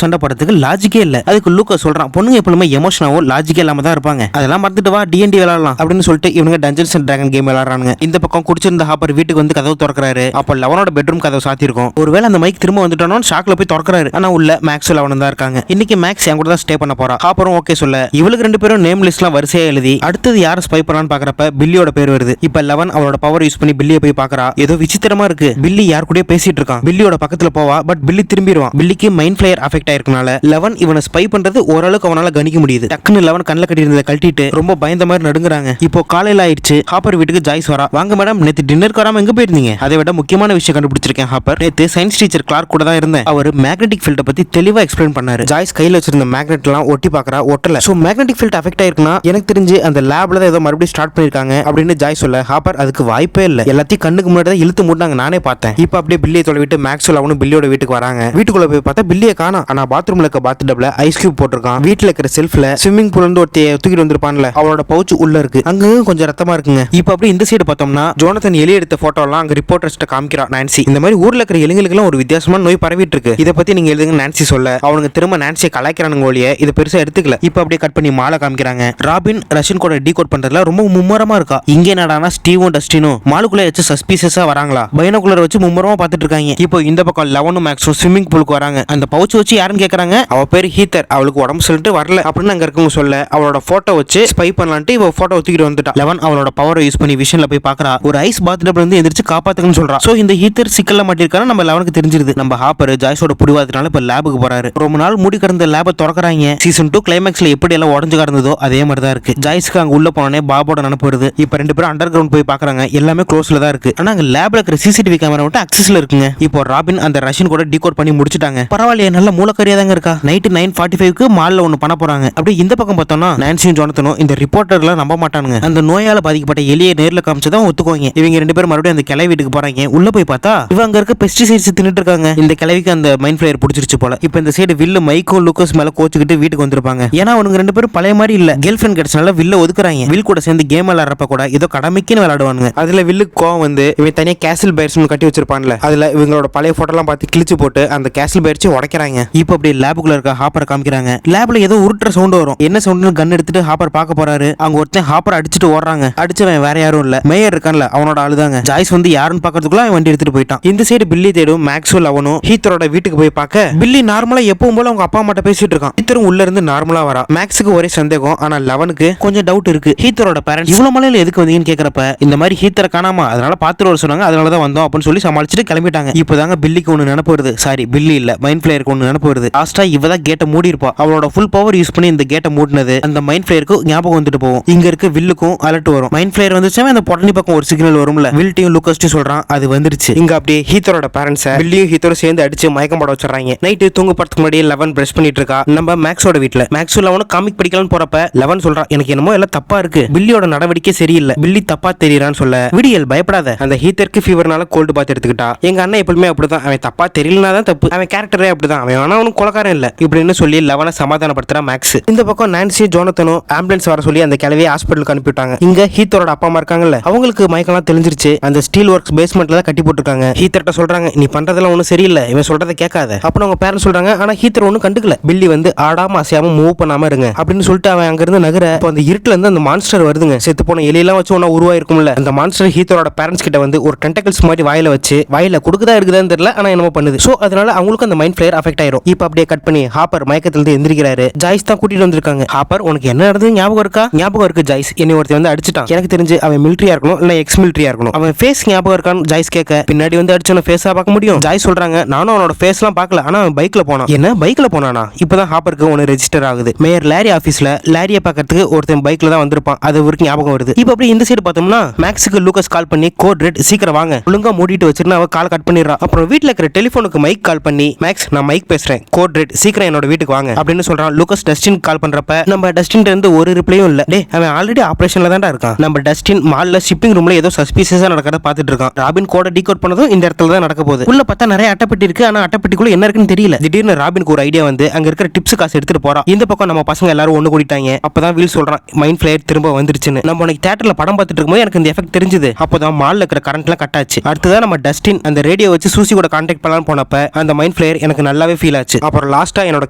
சண்டை போடுறதுக்கு லாஜிக்கே இல்ல. அதுக்கு லூக்கா சொல்றான், பொண்ணுங்க எப்பவுமே எமோஷனாவும் லாஜிக்கே இல்லாம தான் இருப்பாங்க, அதெல்லாம் மறந்துட்டு வா D&D விளையாடலாம் அப்படின்னு சொல்லிட்டு இவங்க டஞ்சன்ஸ் அண்ட் டிராகன் கேம் விளையாடுறாங்க. இந்த பக்கம் குடிச்சிருந்த ஹாப்பர் வீட்டுக்கு வந்து கதவு திறக்கிறாரு. அப்ப லெவனோட பெட்ரூம் கதவு சாத்திருக்கும். ஒருவேளை அந்த மைக் திரும்ப வந்துட்டானோ ஷாக்ல போய் திறக்கிறாரு. ஆனா உள்ள மேக்ஸ் லெவன் தான் இருக்காங்க. இன்னைக்கு மேக்ஸ் என் கூட தான் ஸ்டே பண்ண போறா. ஹாப்பரும் ஓகே சொல்ல இவளுக்கு ரெண்டு பேரும் நேம் லிஸ்ட்லாம் வரிசையா எழுதி அடுத்தது யாரை ஸ்பை பண்ணான்னு பாக்குறப்ப பில்லியோட பேர் வருது. இப்ப லெவன் அவளோட பவர் யூஸ் பண்ணி பில்லியை போய் பாக்குறா. ஏதோ விசித்திரமா இருக்கு, பில்லி யார் கூட பேசிட்டு இருக்கான். பில்லியோட பக்கத்துல போவா, பட் பில்லி திரும்பிடுவான். பில்லிக்கு மைண்ட் பிளேயர் அஃபெக்ட் ஆயிருக்கனால லெவன் இவனை ஸ்பை பண்றது ஓரளவுக்கு அவனால கணிக்க முடியுது. டக்குன்னு லெவன் கண்ணில் கட்டி இருந்ததை கழட்டிட்டு ரொம்ப பயந்த மாதிரி நடுங்குறாங்க. இப்போ காலையில ஆயிடுச்சு. ஹாப்பர் வீட்டுக்கு ஜாய்ஸ் வரா. வாங்க மேடம், நேத்து டின்னருக்கு வராம எங்க போயிருந்தீங்க? அதை விட முக்கியமான விஷயம் கண்டுபிடிச்சிருக்கேன் ஹாப்பர், நேத்து சயின்ஸ் டீச்சர் கிளார்க் கூட தான் இருந்தேன். அவர் மேக்னெட்டிக் ஃபீல்ட பத்தி தெளிவா எக்ஸ்பிளைன் பண்ணாரு. ஜாய்ஸ் கையில வச்சிருந்த மேக்னெட் எல்லாம் ஒட்டி பாக்குறா, ஒட்டல. சோ மேக்னெட்டிக் ஃபீல்ட் அஃபெக்ட் ஆயிருக்குன்னா எனக்கு தெரிஞ்சு அந்த லேப்ல தான் ஏதோ மறுபடியும் ஸ்டார்ட் பண்ணிருக்காங்க அப்படின்னு ஜாய் சொல்ல, ஹாப்பர் அதுக்கு வாய்ப்பே இல்ல, எல்லாத்தையும் கண்ணுக்கு முன்னாடி தான் இழுத்து மூட்டாங்க, நானே பார்த்தேன். இப்போ அப்படியே பில்லியை தொலைவிட்டு மேக்ஸ்வெல் அவனும் பில்லியோட வீட்டுக்கு வராங்க. வீட்டுக்குள்ள போய் பார்த்தா பில்லியை காணோம். ஆனா பாத்ரூம்ல இருக்க பாத் டப்ல ஐஸ் கியூப் போட்டிருக்கான். வீட்டுல இருக்கிற செல்ஃப்ல ஸ்விம்மிங் பூல் வந்து ஒருத்தைய தூக்கிட்டு வந்திருப்பான்ல, அவளோட பவுச் உள்ள இருக்கு. அங்க கொஞ்சம் ரத்தமா இருக்குங்க. இப்போ அப்படி இந்த சைடு பார்த்தோம்னா ஜோனத்தன் எலி எடுத்த போட்டோ எல்லாம் அங்க ரிப்போர்ட்டர்ஸ்ட்ட காமிக்கிறா நான்சி. இந்த மாதிரி ஊர்ல இருக்கிற எலிங்களுக்கு எல்லாம் ஒரு வித்தியாசமான நோய் பரவிட்டு இருக்கு, இதை பத்தி நீங்க எழுதுங்க நான்சி சொல்ல, அவனுக்கு திரும்ப நான்சியை கலாய்க்கிறானுங்க ஒழிய இதை பெருசா எடுத்துக்கல. இப்போ அப்படியே கட் பண்ணி மாலை காமிக்கிறாங்க. ராபின் ரஷ்யன் கூட டீகோட் பண்றதுல ரொம்ப மும்மரமா இருக்கா. இங்கே என்னடானா ஸ்டீவும் டஸ்டினும் மாலுக்குள்ள வச்சு சஸ்பீசியஸா வராங்களா, பைனோகுலர் வச்சு மும்மரமா பார்த்துட்டு இருக்காங்க. இப்போ இந்த பக்கம் லெவனும் மேக்ஸும் ஸ்விம்மிங் பூலுக்கு வராங்க. அந்த பவுச் வச்சு யாருன்னு கேக்குறாங்க. அவ பேர் ஹீத்தர், அவளுக்கு உடம்பு சொல்லிட்டு வரல அப்படின்னு அங்க இருக்கவங்க சொல்ல, அவளோட போட்டோ வச்சு ஸ்பை பண்ணலான்ட்டு இவ போட்டோ தூக்கிட்டு வந்துட்டா. லெவன் அவளோட பவரை யூஸ் பண்ணி விஷன்ல போய் பாக்குறா. ஒரு ஐஸ் பாத்டப்ல இருந்து எந்திரிச்சு காப்பாத்துக்கன்னு சொல்றா. சோ இந்த ஹீத்தர் சிக்கல்ல மாட்டிருக்கான நம்ம லெவனுக்கு தெரிஞ்சிருது. நம்ம ஹாப்பர் ஜாய்ஸோட புடிவாதனால இப்ப லேபுக்கு போறாரு. ரொம்ப நாள் மூடி கிடந்த லேபை திறக்கிறாரு. வராங்க. சீசன் 2 கிளைமேக்ஸ்ல எப்படி எல்லாம் உடஞ்சு கிடந்ததோ அதே மாதிரி தான் இருக்கு. ஜாய்ஸ்க்கு அங்க உள்ள போனே பாபோட நினைப்பு வருது. இப்ப 2 பேரும் அண்டர் கிரவுண்ட் போய் பாக்குறாங்க. எல்லாமே க்ளோஸ்ல தான் இருக்கு. ஆனா அங்க லேப்ல இருக்கிற சிசிடிவி கேமரா மட்டும் அக்சஸ்ல இருக்குங்க. இப்போ ராபின் அந்த ரஷ்யன் கூட டீகோட் பண்ணி முடிச்சிட்டாங்க. பரவாயில்லையே, நல்ல மூலக்கரியா தாங்க இருக்கா. நைட் 9:45க்கு மால்ல ஒன்னு பண்ண போறாங்க. அப்படியே இந்த பக்கம் பார்த்தோம்னா நான்சியும் ஜோனத்தனும் இந்த ரிப்போர்ட்டர்லாம் நம்ப மாட்டானுங்க. அந்த நோயால பாதிக்கப்பட்ட எலியை நேர்ல காமிச்சதான் ஒத்துக்குவாங்க. இவங்க 2 பேரும் மறுபடியும் அந்த கிளை வீட்டுக்கு போறாங்க. உள்ள போய் பார்த்தா இவங்க அங்க இருக்க பெஸ்டிசைட்ஸ் தின்னுட்டு இருக்காங்க. இந்த கிளவிக்கு அந்த மைண்ட் ஃபிளேயர் பிடிச்சிருச்சு போல. இப்போ இந்த சைடு வில்லு மைக்கும் லூக்கஸ் மேல கோச்சுக்கிட்டு வீட்டுக்கு வந்திருப்பாங்க. ஏன்னா அவனுங்க 2 பேரும் பழைய மாதிரி இல்ல. கேர்ள் ஃபிரெண்ட் கிடைச்சனால வில்ல ஒதுக்குறாங்க. வில் கூட சேர்ந்து கேம் விளையாடுறப்ப கூட ஏதோ கடமைக்குன்னு விளையாடுவாங்க. அதுல வில்லுக்கு கோவம் வந்து இவன் தனியா கேசல் பைர்ஸ் கட்டி வச்சிருப்பான்ல, அதுல இவங்களோட பழைய போட்டோ எல்லாம் பார்த்து கிழிச்சு போட்டு அந்த கேசல் பைர்ஸ் உடைக்கிறாங்க. இப்போ அப்படி லேபுக்குள்ள இருக்க ஹாப்பரை காமிக்கிறாங்க. லேப்ல ஏதோ உருட்டுற சவுண்ட் வரும். என்ன சவுண்ட்னு கன் எடுத்துட்டு ஹாப்பர் பார்க்க போறாரு. அவங்க ஒருத்தன் ஹாப்பர் அடிச்சுட்டு ஓடுறாங்க. அடிச்சவன் வேற யாரும் இல்ல, மேயர் இருக்கான்ல அவனோட ஆளுதாங்க. ஜாய்ஸ் வந்து யாருன்னு பாக்கிறதுக்குள்ள அவன் வண்டி எடுத்துட்டு போயிட்டான். இந்த சைடு பில்லி தேடும் மேக்ஸ்வெல் அவனும் ஹீத்தரோட வீட்டுக்கு போய் பார்க்க பில்லி நார்மலா எப்பவும் போல அவங்க அப்பா அம்மாட்ட பேசிட்டு இருக்கான். ஹீத்தரும் உள்ள இருந்து நார்மலா வரா. மேக்ஸுக்கு ஒரே சந்தேகம், ஆனா லெவனுக்கு கொஞ்சம் டவுட் இருக்கு. ஹீத்தரோட பேரண்ட்ஸ் இவ்வளவு மலையில எதுக்கு வந்தீங்கன்னு கேக்குறப்ப இந்த மாதிரி ஹீத்தரை காணாம அதனால பாத்துட்டு வர சொன்னாங்க, அதனாலதான் வந்தோம் அப்படின்னு சொல்லி சமாளிச்சுட்டு கிளம்பிட்டாங்க. இப்பதாங்க பில்லிக்கு ஒண்ணு நினைப்பு வருது. சாரி, பில்லி இல்ல, மைண்ட் ஃபிளேயருக்கு ஒண்ணு நினைப்பு வருது. லாஸ்டா இவதான் கேட்டை மூடி இருப்பா. அவளோட ஃபுல் பவர் யூஸ் பண்ணி இந்த கேட்டை மூடினது அந்த மைண்ட் ஃபிளேயருக்கு ஞாபகம் வந்துட்டு போகும். இங்க இருக்க வில்லுக்கும் அலர்ட் வரும். மைண்ட் ஃபிளேயர் வந்துச்சா அந்த பொட்டனி பக்கம் ஒரு சிக்னல் வரும்ல, வில்ட்டையும் லூக்கஸ்டையும் சொல்றான் அது வந்துருச்சு. இங்க அப்படியே ஹீத்தரோட பேரண்ட்ஸ் பில்லியும் ஹீத்தரும் சேர்ந்து அடிச்சு மயக்கம் போட வச்சிடறாங்க. நைட்டு தூங்க போறதுக்கு முன்னாடி லெவன் பிரஷ் பண்ணிட்டு இருக்கா நம்ம மேக்ஸோட வீட்டுல. மேக்ஸ் லெவனும் காமிக் படிக்கலாம்னு போறப்ப லெவன் சொல்றான் எனக்கு என்னமோ எல்லாம் தப்பா இருக்கு, பில்லியோட நடவடிக்கை சரியில்லை, பில்லி தப்பா தெரியறான்னு சொல்ல விடியல் பயப்படாத, அந்த ஹீத்தருக்கு ஃபீவர்னால கோல்டு பாத்து எடுத்துக்கிட்டா. எங்க அண்ணன் எப்பவுமே அப்படிதான், அவன் தப்பா தெரியலனா தான் தப்பு, அவன் கேரக்டரே அப்படிதான், அவன் ஆனா அவனும் கொலக்காரன் இல்ல இப்படின்னு சொல்லி லெவனை சமாதானப்படுத்துறா மேக்ஸ். இந்த பக்கம் நான்சி ஜோனத்தனும் ஆம்புலன்ஸ் வர சொல்லி அந்த கிளவியை ஹாஸ்பிட்டலுக்கு அனுப்பிவிட்டாங்க. இங்க ஹீத்தரோட அப்பா அம்மா இருக்காங்கல்ல, அவங்களுக்கு மயக்கலாம் தெரிஞ்சிருச்சு. அந்த ஸ்டீல் ஒர்க்ஸ் பேஸ்மெண்ட்ல தான் கட்டி போட்டுருக்காங்க. ஹீத்தர்ட்ட சொல்றாங்க நீ பண்றதெல்லாம் ஒன்னும் சரியில்லை, இவன் சொல்றதை கேட்காத. அப்புறம் அவங்க பேரண்ட்ஸ் சொல்றாங்க, ஆனா ஹீத்தர் ஒன்னும் கண்டுக்கல. பில்லி வந்து ஆடாம அசையாம மூவ் பண்ணாம இருங்க அப்படின்னு சொல்லிட்டு அவன் அங்க இருந்து நகர. இப்போ அந்த இருட்டுல இருந்து அந்த மான்ஸ்டர் வருதுங்க. செத்து போன எலியெல்லாம் வச்சு ஒன்னா உருவாயிருக்கும்ல, அந்த மான்ஸ்டர் ஹீத்தரோட பேரண்ட்ஸ் கிட்ட வந்து ஒரு டென்டக்கிள்ஸ் மாதிரி வாயில வச்சு வாயில கொடுக்குதா இருக்குதான்னு தெரியல, ஆனா என்னமோ பண்ணுது. சோ அதனால அவங்களுக்கு அந்த மைண்ட் ஃபிளேயர் அஃபெக்ட் ஆயிரும். இப்போ அப்படியே கட் பண்ணி ஹாப்பர் மயக்கத்துல இருந்து எந்திரிக்கிறாரு. ஜாய்ஸ் தான் கூட்டிட்டு வந்திருக்காங்க. ஹாப்பர் உனக்கு என்ன நடந்தது ஞாபகம் இருக்கா? ஞாபகம் இருக்கு ஜாய்ஸ், என்னை ஒருத்தன் வந்து அடிச்சிட்டான், எனக்கு தெரிஞ்சு அவன் மிலிட்டரியா இருக்கணும் இல்ல எக்ஸ் மிலிட்டரியா இருக்கணும். அவன் ஃபேஸ் ஞாபகம் இருக்கான்னு ஜாய்ஸ் கேட்க பின்னாடி வந்து அடிச்சவன ஃபேஸா பார்க்க முடியும். ஜாய்ஸ் சொல்றாங்க நானும் அவனோட ஃபேஸ்லாம் பார்க்கல, ஆனா அவன் பைக்ல போனான். என்ன பைக்ல போனானா? இப்பதான் ஹாப்பருக்கு ஒன்னு ரெஜிஸ்டர் ஆகுது. மேயர் லாரி ஆபீஸ்ல லாரியை பார்க்கறதுக்கு ஒருத்தன் பைக்ல தான் வந்திருப்பான், அது ஒரு ஞாபகம் வருது. இப்போ அப்படி இந்த சைடு பார்த்தோம்னா மேக்ஸுக்கு லூக்கஸ் கால் பண்ணி கோட் ரெட் சீக்கிரம் வாங்க, ஒழுங்கா மூடிட்டு வச்சிருந்தா அவ கால் கட் பண்ணிடுறா. அப்புறம் வீட்டுல இருக்கிற டெலிபோனுக்கு மைக் கால் பண்ணி மேக்ஸ் நான் மைக் பேசுறேன், கோட் ரெட் சீக்கிரம் என்னோட வீட்டுக்கு வாங்க அப்படின்னு சொல்றான். லூக்கஸ் டஸ்டின் கால் பண்றப்ப நம்ம டஸ்டின் இருந்து ஒரு ரிப்ளையும் இல்ல. டே அவன் ஆல்ரெடி ஆபரேஷன்ல தான்டா இருக்கான். நம்ம டஸ்டின் மால்ல ஷிப்பிங் ரூம்ல ஏதோ சஸ்பீசியஸா நடக்கிறத பாத்துட்டு இருக்கான். ராபின் கோட டீகோட் பண்ணதும் இந்த இடத்துல தான் நடக்க போகுது. உள்ள பார்த்தா நிறைய அட்டைப்பெட்டி இருக்கு, ஆனா அட்டைப்பெட்டிக்குள்ள என்ன இருக்குன்னு தெரியல. திடீர்னு ராபினுக்கு ஒரு ஐடியா வந்து அங்க இருக்கிற டிப்ஸ் காசு எடுத்துட்டு போறான். இந்த பக்கம் நம்ம பசங்க எல்லாரும் ஒண்ணு கூட்டிட்டாங்க. அப்பதான் வில் சொல்றான் மைண்ட் ஃபிளேயர் திரும்ப வந்துருச்சுன்னு. நம்ம உனக்கு தியேட்டர்ல படம் பார்த்துட்டு இருக்கும்போது எனக்கு இந்த எஃபெக்ட் தெரிஞ்சது. அப்பதான் மால்ல இருக்கிற கரண்ட் எல்லாம் கட் ஆச்சு. அடுத்ததான் நம்ம டஸ்டின் அந்த ரேடியோ வச்சு சூசி கூட கான்டாக்ட் பண்ணலாம்னு போனப்ப அந்த மைண்ட் ஃபிளேயர் எனக்கு நல்லாவே ஃபீல் ஆச்சு. அப்புறம் லாஸ்டா என்னோட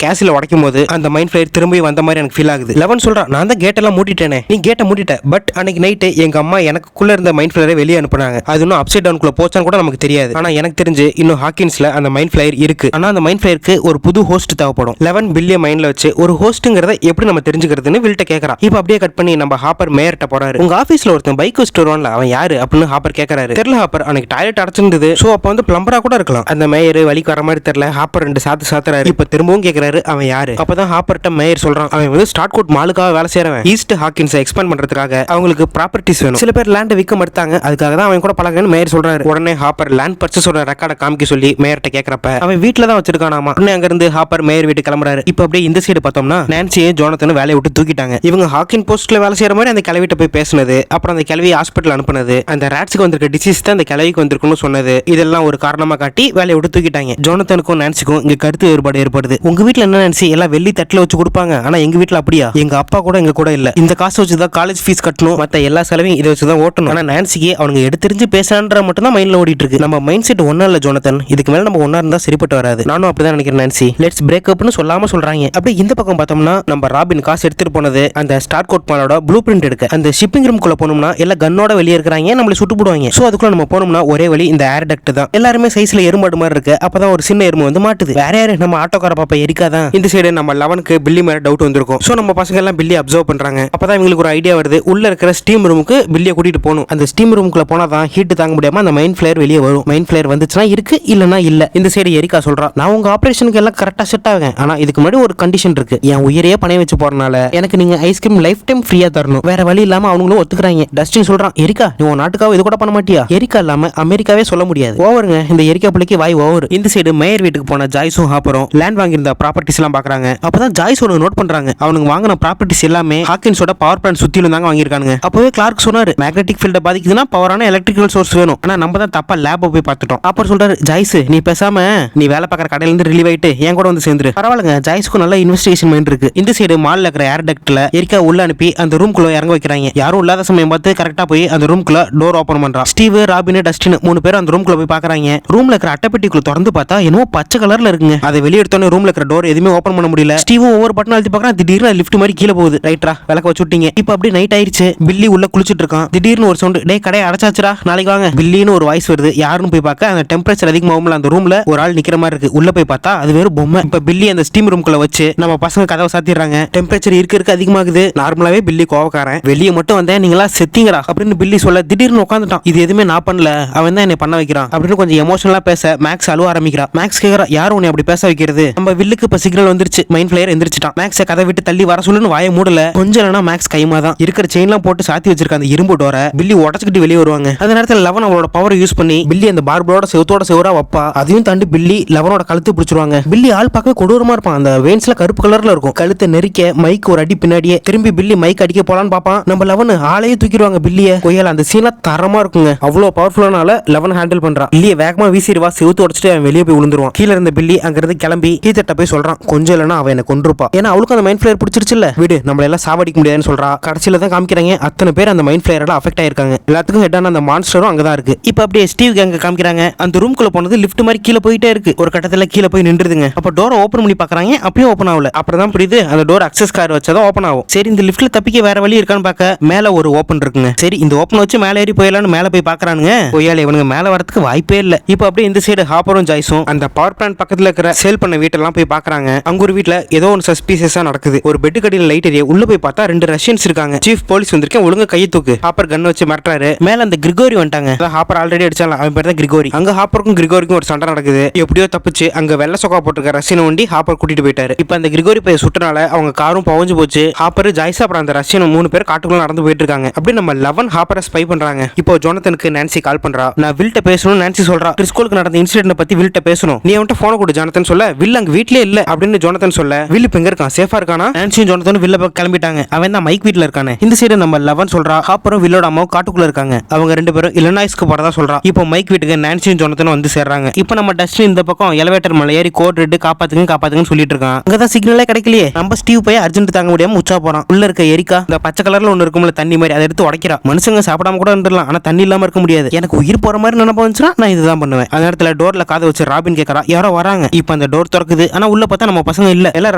கேஸ்ல உடைக்கும் போது அந்த மைண்ட் ஃபிளேயர் திரும்பி வந்த மாதிரி எனக்கு ஃபீல் ஆகுது. லெவன் சொல்றான் நான் தான் கேட் எல்லாம் மூடிட்டேனே, நீ கேட்டை மூடிட்ட, பட் அன்னைக்கு நைட்டு எங்க அம்மா எனக்குள்ள இருந்த மைண்ட் ஃபிளேயரை வெளியே அனுப்புனாங்க. அது இன்னும் அப்சைட் டவுன் குள்ள போச்சான்னு கூட நமக்கு தெரியாது. ஆனா எனக்கு தெரிஞ்சு இன்னும் ஹாக்கின்ஸ்ல அந்த மைண்ட் ஃபிளேயர் இருக்கு. ஆனா அந்த மைண்ட் ஃபிளேயருக்கு ஒரு புது ஹோஸ்ட் தேவைப்படும். 11 பில்லியன் மைண்ட்ல வச்சு ஒரு ஹோஸ்ட்ங்கறத எப்படி நம்ம தெரிஞ்சுக்கிறதுன்னு வில்ட்ட கேக்குறான். இப்போ அப்படியே கட் பண்ணி நம்ம ஹாப்பர் மேயர்ட்ட போறாரு. உங்க ஆபீஸ்ல ஒருத்தன் பைக் வச்சுட்டு வருவான்ல அவன் யாரு அப்படின்னு ஹாப்பர் கேக்குறாரு. தெரியல ஹாப்பர், அன்னைக்கு டாய்லெட் அடைச்சிருந்தது, சோ அப்ப வந்து பிளம்பரா கூட இருக்கலாம். அந்த மேயர் வலிக்கு வர மாதிரி தெரியல. ஹாப்பர் 2 சாத்து சாத்துறாரு. இப்ப திரும்பவும் கேக்குறாரு அவன் யாரு. அப்பதான் ஹாப்பர்ட்ட மேயர் சொல்றான் அவன் வந்து ஸ்டார்ட் கோட் மாலுக்காக வேலை செய்யறவன். ஈஸ்ட் ஹாக்கின்ஸை எக்ஸ்பேண்ட் பண்றதுக்காக அவங்களுக்கு ப்ராப்பர்ட்டிஸ் வேணும். சில பேர் லேண்ட் விற்க மறுத்தாங்க, அதுக்காக தான் அவன் கூட பழகன்னு மேயர் சொல்றாரு. உடனே ஹாப்பர் லேண்ட் பர்ச்சேஸோட ரெக்கார்டை காமிக்க சொல்லி மேயர்ட்ட கேக்குறப்ப அவன் வீட்டுல தான் வச்சிருக்கானாமா. உடனே அங்க இருந்து ஹாப்பர் மேயர் வீட்டு கிளம்புறாரு. இப்ப அப்படியே இந்த சைடு பார்த்தோம்னா நான்சியை ஜோனத்தனும் வேலையை விட்டு தூக்கிட்டாங்க. இவங்க ஹாக்கின் போஸ்ட்ல வேலை செய்யற மாதிரி அந்த கிளவிட்ட போய் பேசினது, அப்புறம் அந்த கிளவி ஹாஸ்பிட்டல் அனுப்புனது, அந்த ராட்ஸ்க்கு வந்திருக்க டிசீஸ் தான் அந்த கிளவிக்கு வந்திருக்குன்னு சொன்னது, இதெல்லாம் ஒரு காரணமா காட்டி வேலையை விட்டு தூக்கிட்டாங்க. ஜோனத்தனுக்கும் நான்சிக்கும் இங்க கருத்து வேறுபாடு ஏற்படுது. உங்க வீட்டுல என்ன நான்சி எல்லாம் வெள்ளி தட்டுல வச்சு கொடுப்பாங்க, ஆனா எங்க வீட்டுல அப்படியா? எங்க அப்பா கூட எங்க கூட இல்ல, இந்த காசு வச்சுதான் காலேஜ் ஃபீஸ் கட்டணும், மத்த எல்லா செலவையும் இதை வச்சுதான் ஓட்டணும். ஆனா நான்சிக்கு அவனுங்க எடுத்துரிஞ்சு பேசான்ற மட்டும் தான் மைண்ட்ல ஓடிட்டு இருக்கு. நம்ம மைண்ட் செட் ஒன்னும் இல்ல ஜோனத்தன், இதுக்கு மேல நம்ம ஒன்னா இருந்தா சரிப்பட்டு வராது. நானும் அப்படிதான் நினைக்கிறேன் நான்சி, லெட்ஸ் பிரேக் அப்னு சொல்லாம சொல்றாங்க. அப்படியே இந்த பக்கம் பார்த்தோம்னா நம்ம ராபின் காசு எடுத்துட்டு போனது அந்த ஸ்டார் கோட் மாலோட ப்ளூ பிரிண்ட் எடுக்க. அந்த ஷிப்பிங் ரூம் குள்ள போனோம்னா எல்லாம் கன்னோட வெளியே இருக்கிறாங்க, நம்மள சுட்டு போடுவாங்க. சோ அதுக்குள்ள நம்ம போனோம்னா ஒரே வழி இந்த ஏர் டக்ட் தான். எல்லாருமே சைஸ்ல எறும்பாடு மாதிரி இருக்கு. அப்பதான் ஒரு சின்ன எறும்பு வந்து மாட்டுது. வேற யாரு நம்ம ஆட்டோக்கார பாப்பா எரிக்காதான். இந்த சைடு நம்ம லெவனுக்கு பில்லி மேல டவுட் வந்திருக்கும். சோ நம்ம பசங்க எல்லாம் பில்லி அப்சர்வ் பண்றாங்க. அப்பதான் இவங்களுக்கு ஒரு ஐடியா வருது, உள்ள இருக்கிற ஸ்டீம் ரூமுக்கு பில்லியை கூட்டிட்டு போகணும். அந்த ஸ்டீம் ரூமுக்குள்ள போனா தான் ஹீட் தாங்க முடியாம அந்த மைண்ட் ஃபிளேயர் வெளியே வரும். மைண்ட் ஃபிளேயர் வந்துச்சுன்னா இருக்கு, இல்லனா இல்ல. இந்த சைடு எரிக்கா சொல்றா நான் உங்க ஆபரேஷனுக்கு எல்லாம் கரெக்டா செட் ஆகும், ஆனா இதுக்கு முன்னாடி மறுபடியும் ஒரு கண்டிஷன் இருக்கு, என் உயிரையே பணைய வச்சு போறனால எனக்கு நீங்க ஐஸ்கிரீம் லைஃப் டைம் ஃப்ரீயா தரணும். வேற வழி இல்லாம அவங்களும் ஒத்துக்கிறாங்க. டஸ்டின் சொல்றான், எரிக்கா நீ உன் நாட்டுக்காக இது கூட பண்ண மாட்டியா? எரிக்கா இல்லாம அமெரிக்காவே சொல்ல முடியாது. ஓவருங்க, இந்த எரிக்கா பிள்ளைக்கு வாய் ஓவர். இந்த சைடு மேயர் வீட்டுக்கு போன ஜாய்ஸும் ஹாப்பரும் லேண்ட் வாங்கியிருந்த ப்ராப்பர்ட்டிஸ் எல்லாம் பாக்குறாங்க. அப்பதான் ஜாய்ஸ் ஒன்று நோட் பண்றாங்க, அவனுக்கு வாங்கின ப்ராப்பர்ட்டிஸ் எல்லாமே ஹாக்கின்ஸோட பவர் பிளான்ட் சுத்திலும் தாங்க வாங்கியிருக்காங்க. அப்பவே கிளார்க் சொன்னாரு, மேக்னெட்டிக் ஃபீல்ட பாதிக்குதுன்னா பவரான எலக்ட்ரிக்கல் சோர்ஸ் வேணும். ஆனா நம்ம தான் தப்பா லேப் போய் பார்த்துட்டோம். அப்புறம் சொல்றாரு, ஜாய்ஸ் நீ பேசாம நீ வேலை பார்க்குற கடையில இருந்து ரிலீவ் ஆயிட்டு என் கூட வந்து சேர்ந்துரு. பரவாயில்லைங்க, ஜாய்ஸ்க்கு நல்ல இன்வெஸ்டிகேஷன் மைண்ட் இருக்கு. இந்த சைடு மால்ல இருக்கிற ஏர் டக்ட்ல எரிக்கா உள்ள அனுப்பி அந்த ரூம்குள்ள இறங்க வைக்கிறாங்க. யாரும் இல்லாத சமயம் பார்த்து கரெக்டா போய் அந்த ரூம்குள்ள டோர் ஓபன் பண்றான். ஸ்டீவ், ராபின், டஸ்டின் 3 பேரும் அந்த ரூம்குள்ள போய் பாக்குறாங்க. ரூம்ல இருக்கிற அட்டைப்பெட்டிக்குள்ள திறந்து பார்த்தா என்னமோ பச்சை கலர்ல இருக்குங்க. அதை வெளியே எடுத்தோன்னே ரூம்ல இருக்கிற டோர் எதுவுமே ஓபன் பண்ண முடியல. ஸ்டீவும் ஒவ்வொரு பட்டன் அழுத்தி பார்க்கறான், திடீர்னு லிஃப்ட் மாதிரி கீழே போகுது. ரைட்ரா விளக்க வச்சு விட்டீங்க. இப்போ அப்படியே நைட் ஆயிருச்சு. பில்லி உள்ள குளிச்சிட்டு இருக்கான். திடீர்னு ஒரு சவுண்ட், டேய் கடையை அடைச்சாச்சுடா நாளைக்கு வாங்க. பில்லின்னு ஒரு வாய்ஸ் வருது. யாருன்னு போய் பார்க்க அந்த டெம்பரேச்சர் அதிகமாகும்ல அந்த ரூம்ல ஒரு ஆள் நிக்கிற மாதிரி இருக்கு. உள்ள போய் பார்த்தா அது வேற பொம்மை. இப்ப பில்லி அந்த ஸ்டீம் ரூம்குள்ள வச்சு நம்ம பசங்க கதவை சாத்திடுறாங்க. டெம்பரேச்சர் இருக்க அதிகமாகுது. நார்மலாவே பில்லி கோவக்காரன். வெளியே மட்டும் வந்தேன் நீங்களா செத்தீங்கடா அப்படின்னு பில்லி சொல்ல திடீர்னு உட்காந்துட்டான். இது எதுவுமே நான் பண்ணல, அவன் தான் என்னை பண்ண வைக்கிறான் அப்படின்னு கொஞ்சம் எமோஷனலா பேச மேக்ஸ் அழுவ ஆரம்பிக்கிறான். மேக்ஸ் கேக்குறா, யாரும் உன்னை அப்படி பேச வைக்கிறது? நம்ம வில்லுக்கு இப்ப சிக்னல் வந்துருச்சு. மைண்ட் பிளேயர் எந்திரிச்சிட்டான். மேக்ஸை கதை விட்டு தள்ளி வர சொல்லுன்னு வாய மூடல. கொஞ்சம் இல்லைனா மேக்ஸ் கைமா தான் இருக்கிற செயின்லாம் போட்டு சாத்தி வச்சிருக்க அந்த இரும்பு டோரை பில்லி உடச்சுக்கிட்டு வெளியே வருவாங்க. அந்த நேரத்தில் லெவன் அவளோட பவர் யூஸ் பண்ணி பில்லி அந்த பார்பரோட செவத்தோட செவரா வப்பா. அதையும் தாண்டி பில்லி லெவனோட கழுத்து பிடிச்சிருவாங்க. பில்லி ஆள் பார்க்கவே கொடூரமா இருப்பான். அந்த வெயின்ஸ்ல கருப்பு கலர்ல இருக்கும். கழுத்தை நெரிக்க மைக் ஒரு அடி பின்னாடியே திரும்பி பில்லி மைக் அடிக்க போலான்னு பாப்பான். நம்ம லெவன் ஆளையே தூக்கிடுவாங்க பில்லிய. கொய்யால அந்த சீனா தரமா இருக்குங்க. அவ்வளவு பவர்ஃபுல்லானால லெவன் ஹேண்டில் பண்றான். பில்லிய வேகமா வீசிடுவா, செவுத்து உடச்சிட்டு அவன் வெளியே போய் விழுந்துருவான். கீழே இருந்த பில்லி அங்கிருந்து கிளம்பி கீத்தட்ட போய் சொல்றான், கொஞ்சம் இல்லைன்னா அவன் என்ன கொன்றுப்பா. ஏன்னா அவளுக்கு அந்த மைண்ட் பிளேயர் பிடிச்சிருச்சுல்ல, வீடு நம்மள எல்லாம் சாவடிக்க முடியாதுன்னு சொல்றா. கடைசியில தான் காமிக்கிறாங்க அத்தனை பேர் அந்த மைண்ட் பிளேயரால அஃபெக்ட் ஆயிருக்காங்க. எல்லாத்துக்கும் ஹெட்டான அந்த மான்ஸ்டரும் அங்கதான் இருக்கு. இப்ப அப்படியே ஸ்டீவ் கேங்க காமிக்கிறாங்க. அந்த ரூம்குள்ள போனது லிஃப்ட் மாதிரி கீழே போயிட்டே இருக்கு. ஒரு கட்டத்துல கீழே போய் நின்றுதுங்க. அப்ப டோரை ஓபன் பண்ணி பாக்குறாங்க, அப்பயும் ஓபன் ஆகல. அப்புறம் தான் புரியுது அந்த டோர் அக்சஸ் கார்டு வச்சதான் ஓபன் ஆகும். சரி இந்த லிஃப்ட்ல தப்பிக்க வேற வழி இருக்கான்னு பார்க்க மேல ஒரு ஓபன் இருக்குங்க. சரி இந்த ஓபன் வச்சு மேல ஏறி போயிடலான்னு மேல போய் பாக்குறானுங்க. கொய்யால இவனுங்க மேல வரதுக்கு வாய்ப்பே இல்ல. இப்போ அப்படியே இந்த சைடு ஹாப்பரும் ஜாய்ஸும் அந்த பவர் பிளான்ட் பக்கத்துல இருக்கிற சேல் பண்ண வீட்டெல்லாம் போய் பாக்குறாங்க. அங்க ஒரு வீட்ல ஏதோ ஒரு சஸ்பீசியஸா நடக்குது. ஒரு பெட் கடியில லைட் எரிய. உள்ள போய் பார்த்தா 2 ரஷ்யன்ஸ் இருக்காங்க. சீஃப் போலீஸ் வந்திருக்கேன், ஒழுங்கா கையை தூக்கு. ஹாப்பர் கன் வச்சு மிரட்டுறாரு. மேல அந்த கிரிகோரி வந்துட்டாங்க. ஹாப்பர் ஆல்ரெடி அடிச்சால, அவன் பேர் தான் கிரிகோரி. அங்க ஹாப்பருக்கும் கிரிகோரிக்கும் ஒரு சண்டை நடக்குது. எப்படியோ தப்பிச்சு அங்க வெள்ள சொக்கா போட்டுருக்க ரஷ்யன் வண்டி ஹாப்பர் கூட்டிட்டு போயிட்டாரு. இப்ப அந்த கிரிகோரி போய் சுட்டனால அவங்க காரும் பவஞ்சு போச்சு. ஹாப்பர் ஜாய்ஸ் அப்புறம் அந்த ரஷ்யன் 3 பேர் காட்டுக்குள்ள நடந்து போயிட்டு இருக்காங்க. அப்படியே நம்ம லெவன் ஹாப்பரை ஸ்பை பண்றாங்க. இப்போ ஜோனத்தனுக்கு நான்சி கால் பண்றா. நான் வில்ட்ட பேசணும் நான்சி சொல்றா. கிறிஸ்கோலுக்கு நடந்த இன்சிடென்ட் பத்தி வில்ட்ட பேசணும். நீ அவன்கிட்ட போன் கொடு ஜோனத்தன் சொல்ல. வில் அங்க வீட்லயே இல்ல அப்படின்னு ஜோனத்தன் சொல்ல. வில் இப்ப எங்க இருக்கான், சேஃபா இருக்கானா? நான்சியும் ஜோனத்தனும் வில்ல பக்கம் கிளம்பிட்டாங்க. அவன் தான் மைக் வீட்ல இருக்கானே. இந்த சைடு நம்ம லெவன் சொல்றா ஹாப்பரும் வில்லோட அம்மாவும் காட்டுக்குள்ள இருக்காங்க. அவங்க 2 பேரும் இல்லனாய்ஸ்க்கு போறதா சொல்றா. இப்போ மைக் வீட்டுக்கு நான்சியும் ஜோனத்தனும் வந்து சேர்றாங்க. இப்போ நம்ம டஸ்டின் இந்த பக்கம் எலிவேட்டர் மேல ஏறி கோட் ரெட் காப்பாத்துங்கன்னு சொல்லிட்டு இருக்கான். அங்கதான் சிக்னலே கிடைக்கலையே. நம்ம ஸ்டீவ் போய் அர்ஜென்ட் தாங்க முடியாம உச்சா போறான். உள்ள இருக்க எரிக்கா இந்த பச்சை கலர்ல ஒன்னு இருக்கும்ல தண்ணி மாதிரி, அதை எடுத்து உடைக்கிறா. மனுஷங்க சாப்பிடாம கூட இருந்துடலாம், ஆனா தண்ணி இல்லாம இருக்க முடியாது. எனக்கு உயிர் போற மாதிரி நினைப்பு வந்துச்சுன்னா நான் இதுதான் பண்ணுவேன். அந்த நேரத்துல டோர்ல காதை வச்சு ராபின் கேட்கறா, யாரோ வராங்க. இப்போ அந்த டோர் திறக்குது. ஆனா உள்ள பார்த்தா நம்ம பசங்க இல்ல, எல்லாம்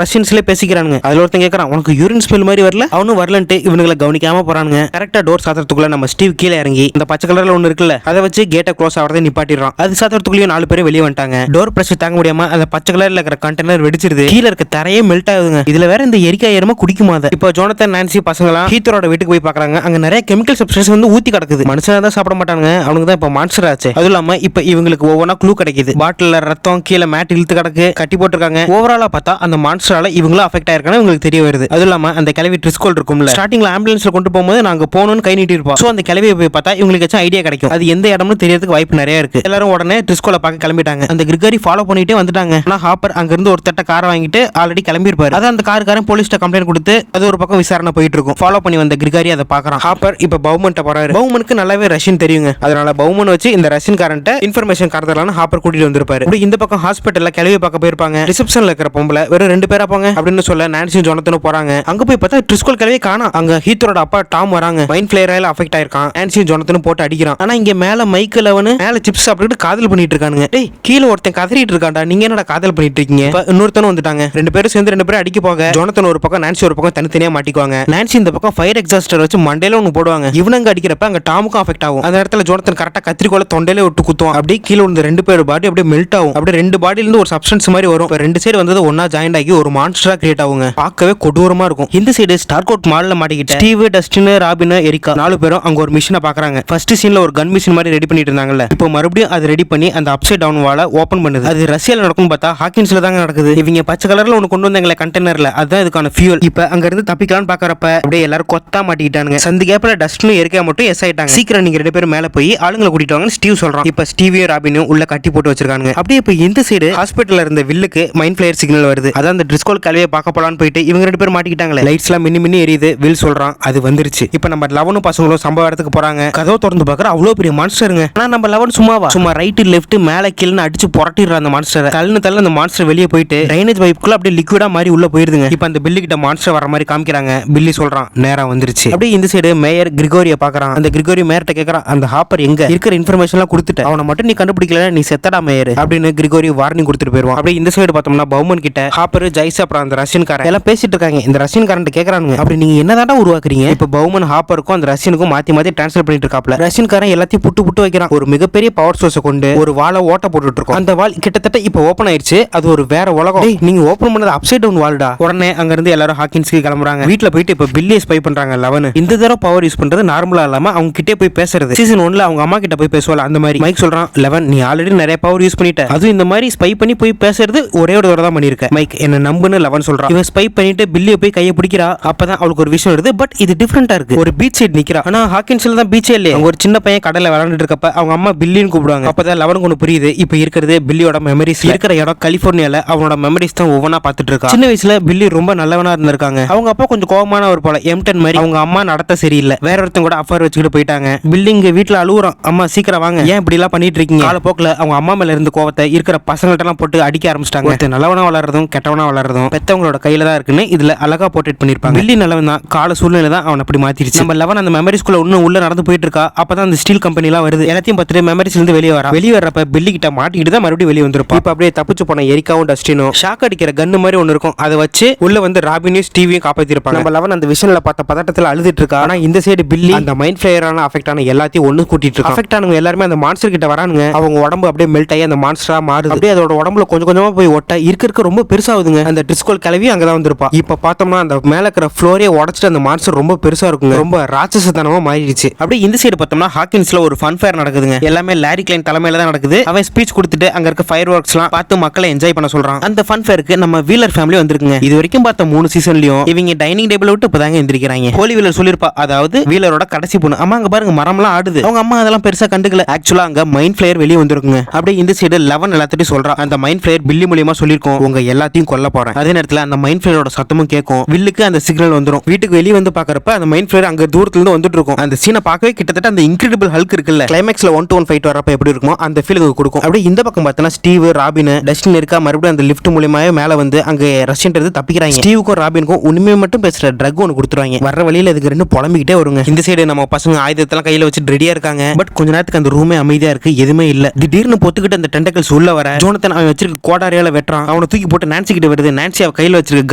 ரஷ்யன்ஸ்லயே பேசிக்கிறானுங்க. அதுல ஒருத்தன் கேட்கறான், உனக்கு யூரின் ஸ்மெல் மாதிரி வரல? அவனும் வரலன்ட்டு இவனுங்களை கவனிக்காம போறானுங்க. கரெக்டா டோர் சாத்துறதுக்குள்ள நம்ம ஸ்டீவ் கீழே இறங்கி இந்த பச்சை கலர்ல ஒன்னு இருக்குல்ல அதை வச்சு கேட்டை க்ளோஸ் ஆகிறத நிப்பாட்டிடுறான். அது சாத்துறதுக்குள்ளேயும் 4 பேர் வெளியே வந்துட்டாங்க. டோர் பிரஷர் தாங்க முடியாம அந்த பச்சை கலர்ல இருக்கிற கண்டெய்னர் வெடிச்சிருது. கீழே இருக்க தரையே மெல்ட் ஆகுதுங்க. இதுல வேற இந்த எரிக்கா ஏறமா குடிக்குமா? இப்போ ஜோனத்தன் நான்சி பசங்களாம் ஹீத்தரோட வீட்டுக்கு போய் பாக்குறாங்க. அங்க நிறைய கெமிக்கல் சப்ஸ்டன்ஸ் வந்து ஊத்தி கிடக்குது. மனுஷனா தான் சாப்பிட மாட்டாங்க, அவனுக்கு தான் இப்ப மான்ஸ்டர் ஆச்சு. அதுவும் இல்லாம இப்ப இவங்களுக்கு ஒவ்வொன்னா க்ளூ கிடைக்குது. பாட்டில ரத்தம் கீழே மேட் இழுத்து கிடக்கு, கட்டி போட்டுருக்காங்க. ஓவராலா பார்த்தா அந்த மான்ஸ்டரால இவங்களும் அஃபெக்ட் ஆயிருக்காங்க இவங்களுக்கு தெரிய வருது. அதுவும் இல்லாம அந்த கிளவி ட்ரிஸ்கோல் இருக்கும்ல, ஸ்டார்டிங்ல ஆம்புலன்ஸ்ல கொண்டு போகும்போது நாங்க போகணும்னு கை நீட்டி இருப்போம். சோ அந்த கிளவியை போய் பார்த்தா இவங்களுக்கு ஐடியா கிடைக்கும். அது எந்த இடம்னு தெரியறதுக்கு வாய்ப்பு நிறைய இருக்கு. எல்லாரும் உடனே ட்ரிஸ்கோல பார்க்க கிளம்பிட்டாங்க. அந்த கிரிகரி ஃபாலோ பண்ணிட்டே வந்துட்டாங்க. ஆனா ஹாப்பர் அங்க இருந்து ஒரு தட்ட காரை வாங்கிட்டு ஆல்ரெடி கிளம்பி இருப்பாரு. அதான் அந்த காருக்காரன் போலீஸ்ட்ட கம்ப்ளைண்ட் கொடுத்து அது ஒரு பக்கம் விசாரணை போயிட்டு இருக்கும். ஃபாலோ பண்ணி வந்த கிரிகரி அதை பாக்குறான். ஹாப்பர் இப்ப பவுமன்ட்ட போறாரு. பவுமனுக்கு நல்லாவே ரஷ்யன் தெரியுங்க. அதனால பவுமன் வச்சு இந்த ரஷ்யன் காரன்ட்ட இன்ஃபர்மேஷன் கடத்தலான்னு ஹாப்பர் கூட்டிட்டு வந்திருப்பாரு. இந்த பக்கம் ஹாஸ்பிட்டல்ல கிளவி பார்க்க போயிருப்பாங்க. ரிசப்ஷன்ல இருக்கிற பொம்பளை வெறும் 2 பேரா போங்க அப்படின்னு சொல்ல நான்சியும் ஜோனத்தனும் போறாங்க. அங்க போய் பார்த்தா ட்ரிஸ்கோல் கிளவி காணோம். அங்க ஹீத்தரோட அப்பா டாம் வராங்க. Mind ஃபிளேயரால affect ஆயிருக்கான். நான்சியும் ஜோனத்தனும் போட்டு அடிக்கிறான். ஆனா இங்க மேல மைக்கேல் அவனு மேல சிப்ஸ் சாப்பிட்டு காதல் பண்ணிட்டு இருக்கானுங்க. டேய் கீழே ஒருத்தன் கதறிட்டு இருக்கான்டா, நீங்க என்னடா காதல் பண்ணிட்டு இருக்கீங்க? இன்னொருத்தனும் வந்துட்டாங்க. 2 பேரும் சேர்ந்து 2 பேரும் அடிக்க போக ஜோனத்தன் ஒரு பக்கம் நான்சி ஒரு பக்கம் தனித்தனியா மாட்டிக்குவாங்க. நான்சி இந்த பக்கம் ஃபயர் எக்ஸாஸ்டர் வச்சு மண்டையில ஒன்னு போடுவாங்க. இவனுங்க அடிக்கிறப்ப அங்க டாமுக்கும் அஃபெக்ட் ஆகும். அந்த இடத்துல ஜோனத்தன் கரெக்டா கத்திரிக்கோல தொண்டையில விட்டு குத்துவான். அப்படியே கீழே விழுந்த 2 பேர் பாடி அப்படியே மெல்ட் ஆகும். அப்படியே 2 பாடியில இருந்து ஒரு சப்ஸ்டன்ஸ் மாதிரி வரும். 2 சைடு வந்தது ஒன்னா ஜாயிண்ட் ஆகி ஒரு மான்ஸ்டரா கிரியேட் ஆகுங்க. பார்க்கவே கொடூரமா இருக்கும். இந்த சைடு ஸ்டார்கோட் மால்ல மாட்டிக்கிட்ட ஸ்டீவ், டஸ்டின், ராபின், எரிக்கா 4 பேரும் அங்க ஒரு மிஷினை பாக்குறாங்க. ஃபர்ஸ்ட் சீன்ல ஒரு கன் மிஷின் மாதிரி ரெடி பண்ணிட்டு இருந்தாங்கல்ல, இப்போ மறுபடியும் அது ரெடி பண்ணி அந்த அப்சைட் டவுன் வால ஓபன் பண்ணுது. அது ரஷ்யால நடக்கும் பார்த்தா ஹாக்கின்ஸ்ல தாங்க நடக்குது. இவங்க பச்சை கலர்ல ஒன்னு கொண்டு வந்தாங்களே கண்டெய்னர்ல, அதுதான் இதுக்கான ஃபியூல். இப்ப அங்க இருந்து தப்பிக்கலாம்னு பாக்குறப்ப அப்படியே எல்லாரும் கொத்தா மாட்டிக்கிட்டானுங்க. சந்து கேப்ல டஸ்ட்னு எரிக்கா மட்டும் எஸ் ஆயிட்டாங்க. சீக்கிரம் நீங்க 2 பேரும் மேல போய் ஆளுங்களை கூட்டிட்டு வாங்கன்னு ஸ்டீவ் சொல்றான். இப்ப ஸ்டீவியும் ராபினும் உள்ள கட்டி போட்டு வச்சிருக்காங்க. அப்படியே இப்ப இந்த சைடு ஹாஸ்பிட்டல்ல இருந்த வில்லுக்கு மைண்ட் ஃபிளேயர் சிக்னல் வருது. அதான் அந்த டிஸ்கோல் கலவையை பார்க்க போலான்னு போயிட்டு இவங்க 2 பேரும் மாட்டிக்கிட்டாங்களே. லைட்ஸ் எல்லாம் மின்னி மின்னி எரியுது. வில் சொல்றான் அது வந்துருச்சு. இப்ப நம்ம லவனும் பசங்களும் சம்பவ இடத்துக்கு போறாங்க. கதவை திறந்து பாக்குற அவ்வளவு பெரிய மான்ஸ்டருங்க. ஆனா நம்ம லவன் சும்மா ரைட் லெஃப்ட் மேல கீழே அடிச்சு புரட்டிடுற அந்த மான்ஸ்டரை. தள்ள அந்த மான்ஸ்டர் வெளியே போயிட்டு ட்ரைனேஜ் பைப்புக்குள்ள அப்படியே லிக்விடா மாதிரி உள்ள போயிருதுங்க. இப்ப அந்த பில்லி கிட்ட மான்ஸ்டர் வர மாதிரி காமிக்கிறாங்க. பில்லி சொல்றான் நேரம் வந்துருச்சு. அப்படியே இந்த சைடு மேயர் கிரிகோரிய பாக்குறான். அந்த கிரிகோரி மேயர்ட்ட கேக்குறான் அந்த ஹாப்பர் எங்க இருக்கிற இன்ஃபர்மேஷன் எல்லாம் கொடுத்துட்டு அவனை மட்டும் நீ கண்டுபிடிக்கல நீ செத்தடா மேயர் அப்படின்னு கிரிகோரி வார்னிங் கொடுத்துட்டு போயிருவான். அப்படியே இந்த சைடு பார்த்தோம்னா பவுமன் கிட்ட ஹாப்பர் ஜைஸ் அப்புறம் அந்த ரஷ்யன்காரன் எல்லாம் பேசிட்டு இருக்காங்க. இந்த ரஷ்யன்காரன் கேக்குறானுங்க அப்படி நீங்க என்னதாடா உருவாக்குறீங்க? இப்ப பவுமன் ஹாப்பருக்கும் அந்த ரஷ்யனுக்கும் மாத்தி டிரான்ஸ்ஃபர் பண்ணிட்டு இருக்காப்ல. ரஷ்யன்காரன் எல்லாத்தையும் புட்டு வைக்கிறான். ஒரு மிகப்பெரிய பவர் சோர்ஸை கொண்டு ஒரு வாளை ஓட்ட போட்டுட்டு இருக்கோம். அந்த வால் கிட்டத்தட்ட இப்ப ஓபன் ஆயிருச்சு. அது ஒரு வேற உலகம். நீங்க ஓபன் பண்ணது அப்சைட் டவுன் வால்டா. உடனே அங்க இருந்து எல்லாரும் ஹாக்கின்ஸ்க்கு கிளம்புறாங்க. வீட்ல போயிட்டு இப்ப பில்லியை ஸ்பை பண்றாங்க. லவன் இந்த தடவை பவர் யூஸ் பண்றது நார்மலா இல்லாம அவங்க கிட்டே போய் பேசுறது. சீசன் 1ல அவங்க அம்மா கிட்ட போய் பேசுவாங்க. அந்த மாதிரி மைக் சொல்றான் லவன் நீ ஆல்ரெடி நிறைய பவர் யூஸ் பண்ணிட்ட. அதுவும் இந்த மாதிரி ஸ்பை பண்ணி போய் பேசுறது ஒரே ஒரு தடவை தான் பண்ணிருக்க. மைக் என்ன நம்புன்னு லவன் சொல்றான். இவன் ஸ்பை பண்ணிட்டு பில்லியை போய் கையை பிடிக்கிறா. அப்பதான் அவளுக்கு ஒரு விஷயம் வருது. பட் இது டிஃபரெண்டா இருக்கு. ஒரு பீச் சைடு நிக்கிறா. ஆனா ஹாக்கின்ஸ்ல தான் பீச்சே இல்லையே. அவங்க ஒரு சின்ன பையன் கடல்ல விளையாண்டுட்டு இருக்கப்ப அவங்க அம்மா பில்லின்னு கூப்பிடுவாங்க. அப்பதான் லவனுக்கு ஒன்று புரியுது. இப்ப இருக்கிறது பில்லியோட மெமரிஸ். இருக்கிற இடம் கலிபோர்னியால அவனோட மெமரிஸ் தான் ஒவ்வொன்னா பார்த்துட்டு இருக்கா. சின்ன வயசுல பில்லி ரொம்ப நல்லவனா இருந்திருக்காங்க. அவங்க அப்பா கொஞ்சம் கோபமான ஒரு போல M10 மாதிரி. அவங்க அம்மா நடத்த சரியில்லை. வேற ஒருத்தங்க கூட அஃபேர் வச்சுக்கிட்டு போயிட்டாங்க. பில்லிங்க வீட்டுல அழுகுறான். அம்மா சீக்கிரம் வாங்க ஏன் இப்படி எல்லாம் பண்ணிட்டு இருக்கீங்க? காலப்போக்கில் அவங்க அம்மா மேல இருந்து கோவத்தை இருக்கிற பசங்கள்ட்ட எல்லாம் போட்டு அடிக்க ஆரம்பிச்சிட்டாங்க. நல்லவனா வளர்றதும் கெட்டவனா வளர்றதும் பெத்தவங்களோட கையில தான் இருக்குன்னு இதுல அழகா போர்ட்ரேட் பண்ணிருப்பாங்க. பில்லி நல்லவன் தான். கால சூழ்நிலை தான் அவன் அப்படி மாத்திருச்சு. நம்ம லவன் அந்த மெமரிஸ்குள்ள இன்னும் உள்ள நடந்து போயிட்டு இருக்கா. அப்பதான் அந்த ஸ்டீல் கம்பெனி எல்லாம் வருது. எல்லாத்தையும் பார்த்துட்டு மெமரிஸ்ல இருந்து வெளியே வர்றப்ப பில்லி கிட்ட மாட்டிக்கிட்டு தான் மறுபடியும் வெளியே வந்துருப்பா. இப்ப அப்படியே தப்பிச்சு போன எரிக்காவும் டஸ்டினும் ஷாக் அடிக்கிற கன்னு மாதிரி ஒன்னு இருக்கும். அதை வச்சு உள்ள வந்து ராபினியும் ஸ்டீவியும் காப்பாத்திருப்பாங்க. நம்ம லவன் அந்த விஷன்ல பார்த்த பதட்டத்துல அழுதுட்டு இருக்கா. ஆனா இந்த சைடு பில்லி அந்த மைண்ட் ஃபிளேயரான அஃபெக்ட் ஆன எல்லாத்தையும் ஒண்ணு கூட்டிட்டு இருக்கா. அஃபெக்ட் ஆனவங்க எல்லாருமே அந்த மான்ஸ்டர் கிட்ட வரானுங்க. அவங்க உடம்பு அப்படியே மெல்ட் ஆகி அந்த மான்ஸ்டரா மாறுது. அப்படியே அதோட உடம்புல கொஞ்சம் கொஞ்சமா போய் ஒட்ட இருக்க ரொம்ப பெருசாகுதுங்க. அந்த டிஸ்கோல் கிளவி அங்கதான் வந்திருப்பா. இப்ப பார்த்தோம்னா அந்த மேல இருக்கிற ஃப்ளோரே உடைச்சிட்டு அந்த மான்ஸ்டர் ரொம்ப பெருசா இருக்குங்க. ரொம்ப ராட்சசத்தனமா மாறிடுச்சு. அப்படியே இந்த சைடு பார்த்தோம்னா ஹாக்கின்ஸ்ல ஒரு ஃபன் ஃபேர் நடக்குதுங்க. எல்லாமே லாரி கிளைன் தலைமையில தான் நடக்குது. அவன் ஸ்பீச் கொடுத்துட்டு அங்க இருக்க ஃபயர் ஒர்க்ஸ் எல்லாம் பார்த்து மக்களை என்ஜாய் பண்ண சொல்றான். அந்த ஃபன் ஃபேருக்கு நம்ம வீலர் ஃபேமிலி வந்திருக்குங்க. இது வரைக்கும் பார்த்த 3 சீசன்லயும் இவங்க டைனிங் டேபிள் விட்டு இப்பதாங்க எந்திரிக்கிறாங்க. ஹோலி வீலர் சொல்லிருப்பா, அதாவது வீலரோட கடைசி பொண்ணு. அம்மா அங்க பாருங்க மரம்லாம் ஆடுது. அவங்க அம்மா அதெல்லாம் பெருசா கண்டுக்கல. ஆக்சுவலா அங்க மைண்ட் ஃபிளேயர் வெளியே வந்திருக்குங்க. அப்படியே இந்த சைடு லவன் எல்லாத்தையும் சொல்றான். அந்த மைண்ட் ஃபிளேயர் பில்லி மூலியமா சொல்லிருக்கோம் உங்க எல்லாத்தையும் கொல்ல போறேன். அதே நேரத்துல அந்த மைண்ட் ஃபிளேயரோட சத்தமும் கேட்கும். வில்லுக்கு அந்த சிக்னல் வந்துடும். வீட்டுக்கு வெளியே வந்து பாக்குறப்ப அந்த மைண்ட் ஃபிளேயர் அங்க தூரத்துல இருந்து வந்துட்டு இருக்கும். அந்த சீனை பார்க்கவே கிட்டத்தட்ட அந்த இன்கிரெடிபிள் ஹல்க் இருக்குல்ல, கிளைமேக்ஸ்ல 1-to-1 ஃபைட் வரப்ப எப்படி இருக்குமோ அந்த ஃபீல் கொடுக்கும். அப்படியே இந்த பக்கம் பார்த்தா ஸ்டீவ் ராபின் டஸ்டின் இருக்கா. மறுபடியும் அந்த லிஃப்ட் மூலமாவே மேல வந்து அங்க ரஷ்யன் இருந்து தப்பிக்கிறாங்க. ஸ்டீவுக்கும் ராபினுக்கும் உண்மையை மட்டும் பேசுற ட்ரக் ஒன்று கொடுத்துருவாங்க. வர வழியில இதுக்கு 2 புலம்பிக்கிட்டே வருங்க. இந்த சைடு நம்ம பசங்க ஆயுதத்தெல்லாம் கையில வச்சுட்டு ரெடியா இருக்காங்க. பட் கொஞ்ச நேரத்துக்கு அந்த ரூமே அமைதியா இருக்கு. எதுவுமே இல்ல. திடீர்னு பொத்துக்கிட்டு அந்த டென்டக்கல்ஸ் உள்ள வர ஜோனத்தன் அவன் வச்சிருக்க கோடாரியால வெட்டுறான். அவனை தூக்கி போட்டு நான்சி கிட்ட வருது. நான்சி அவ கையில வச்சிருக்க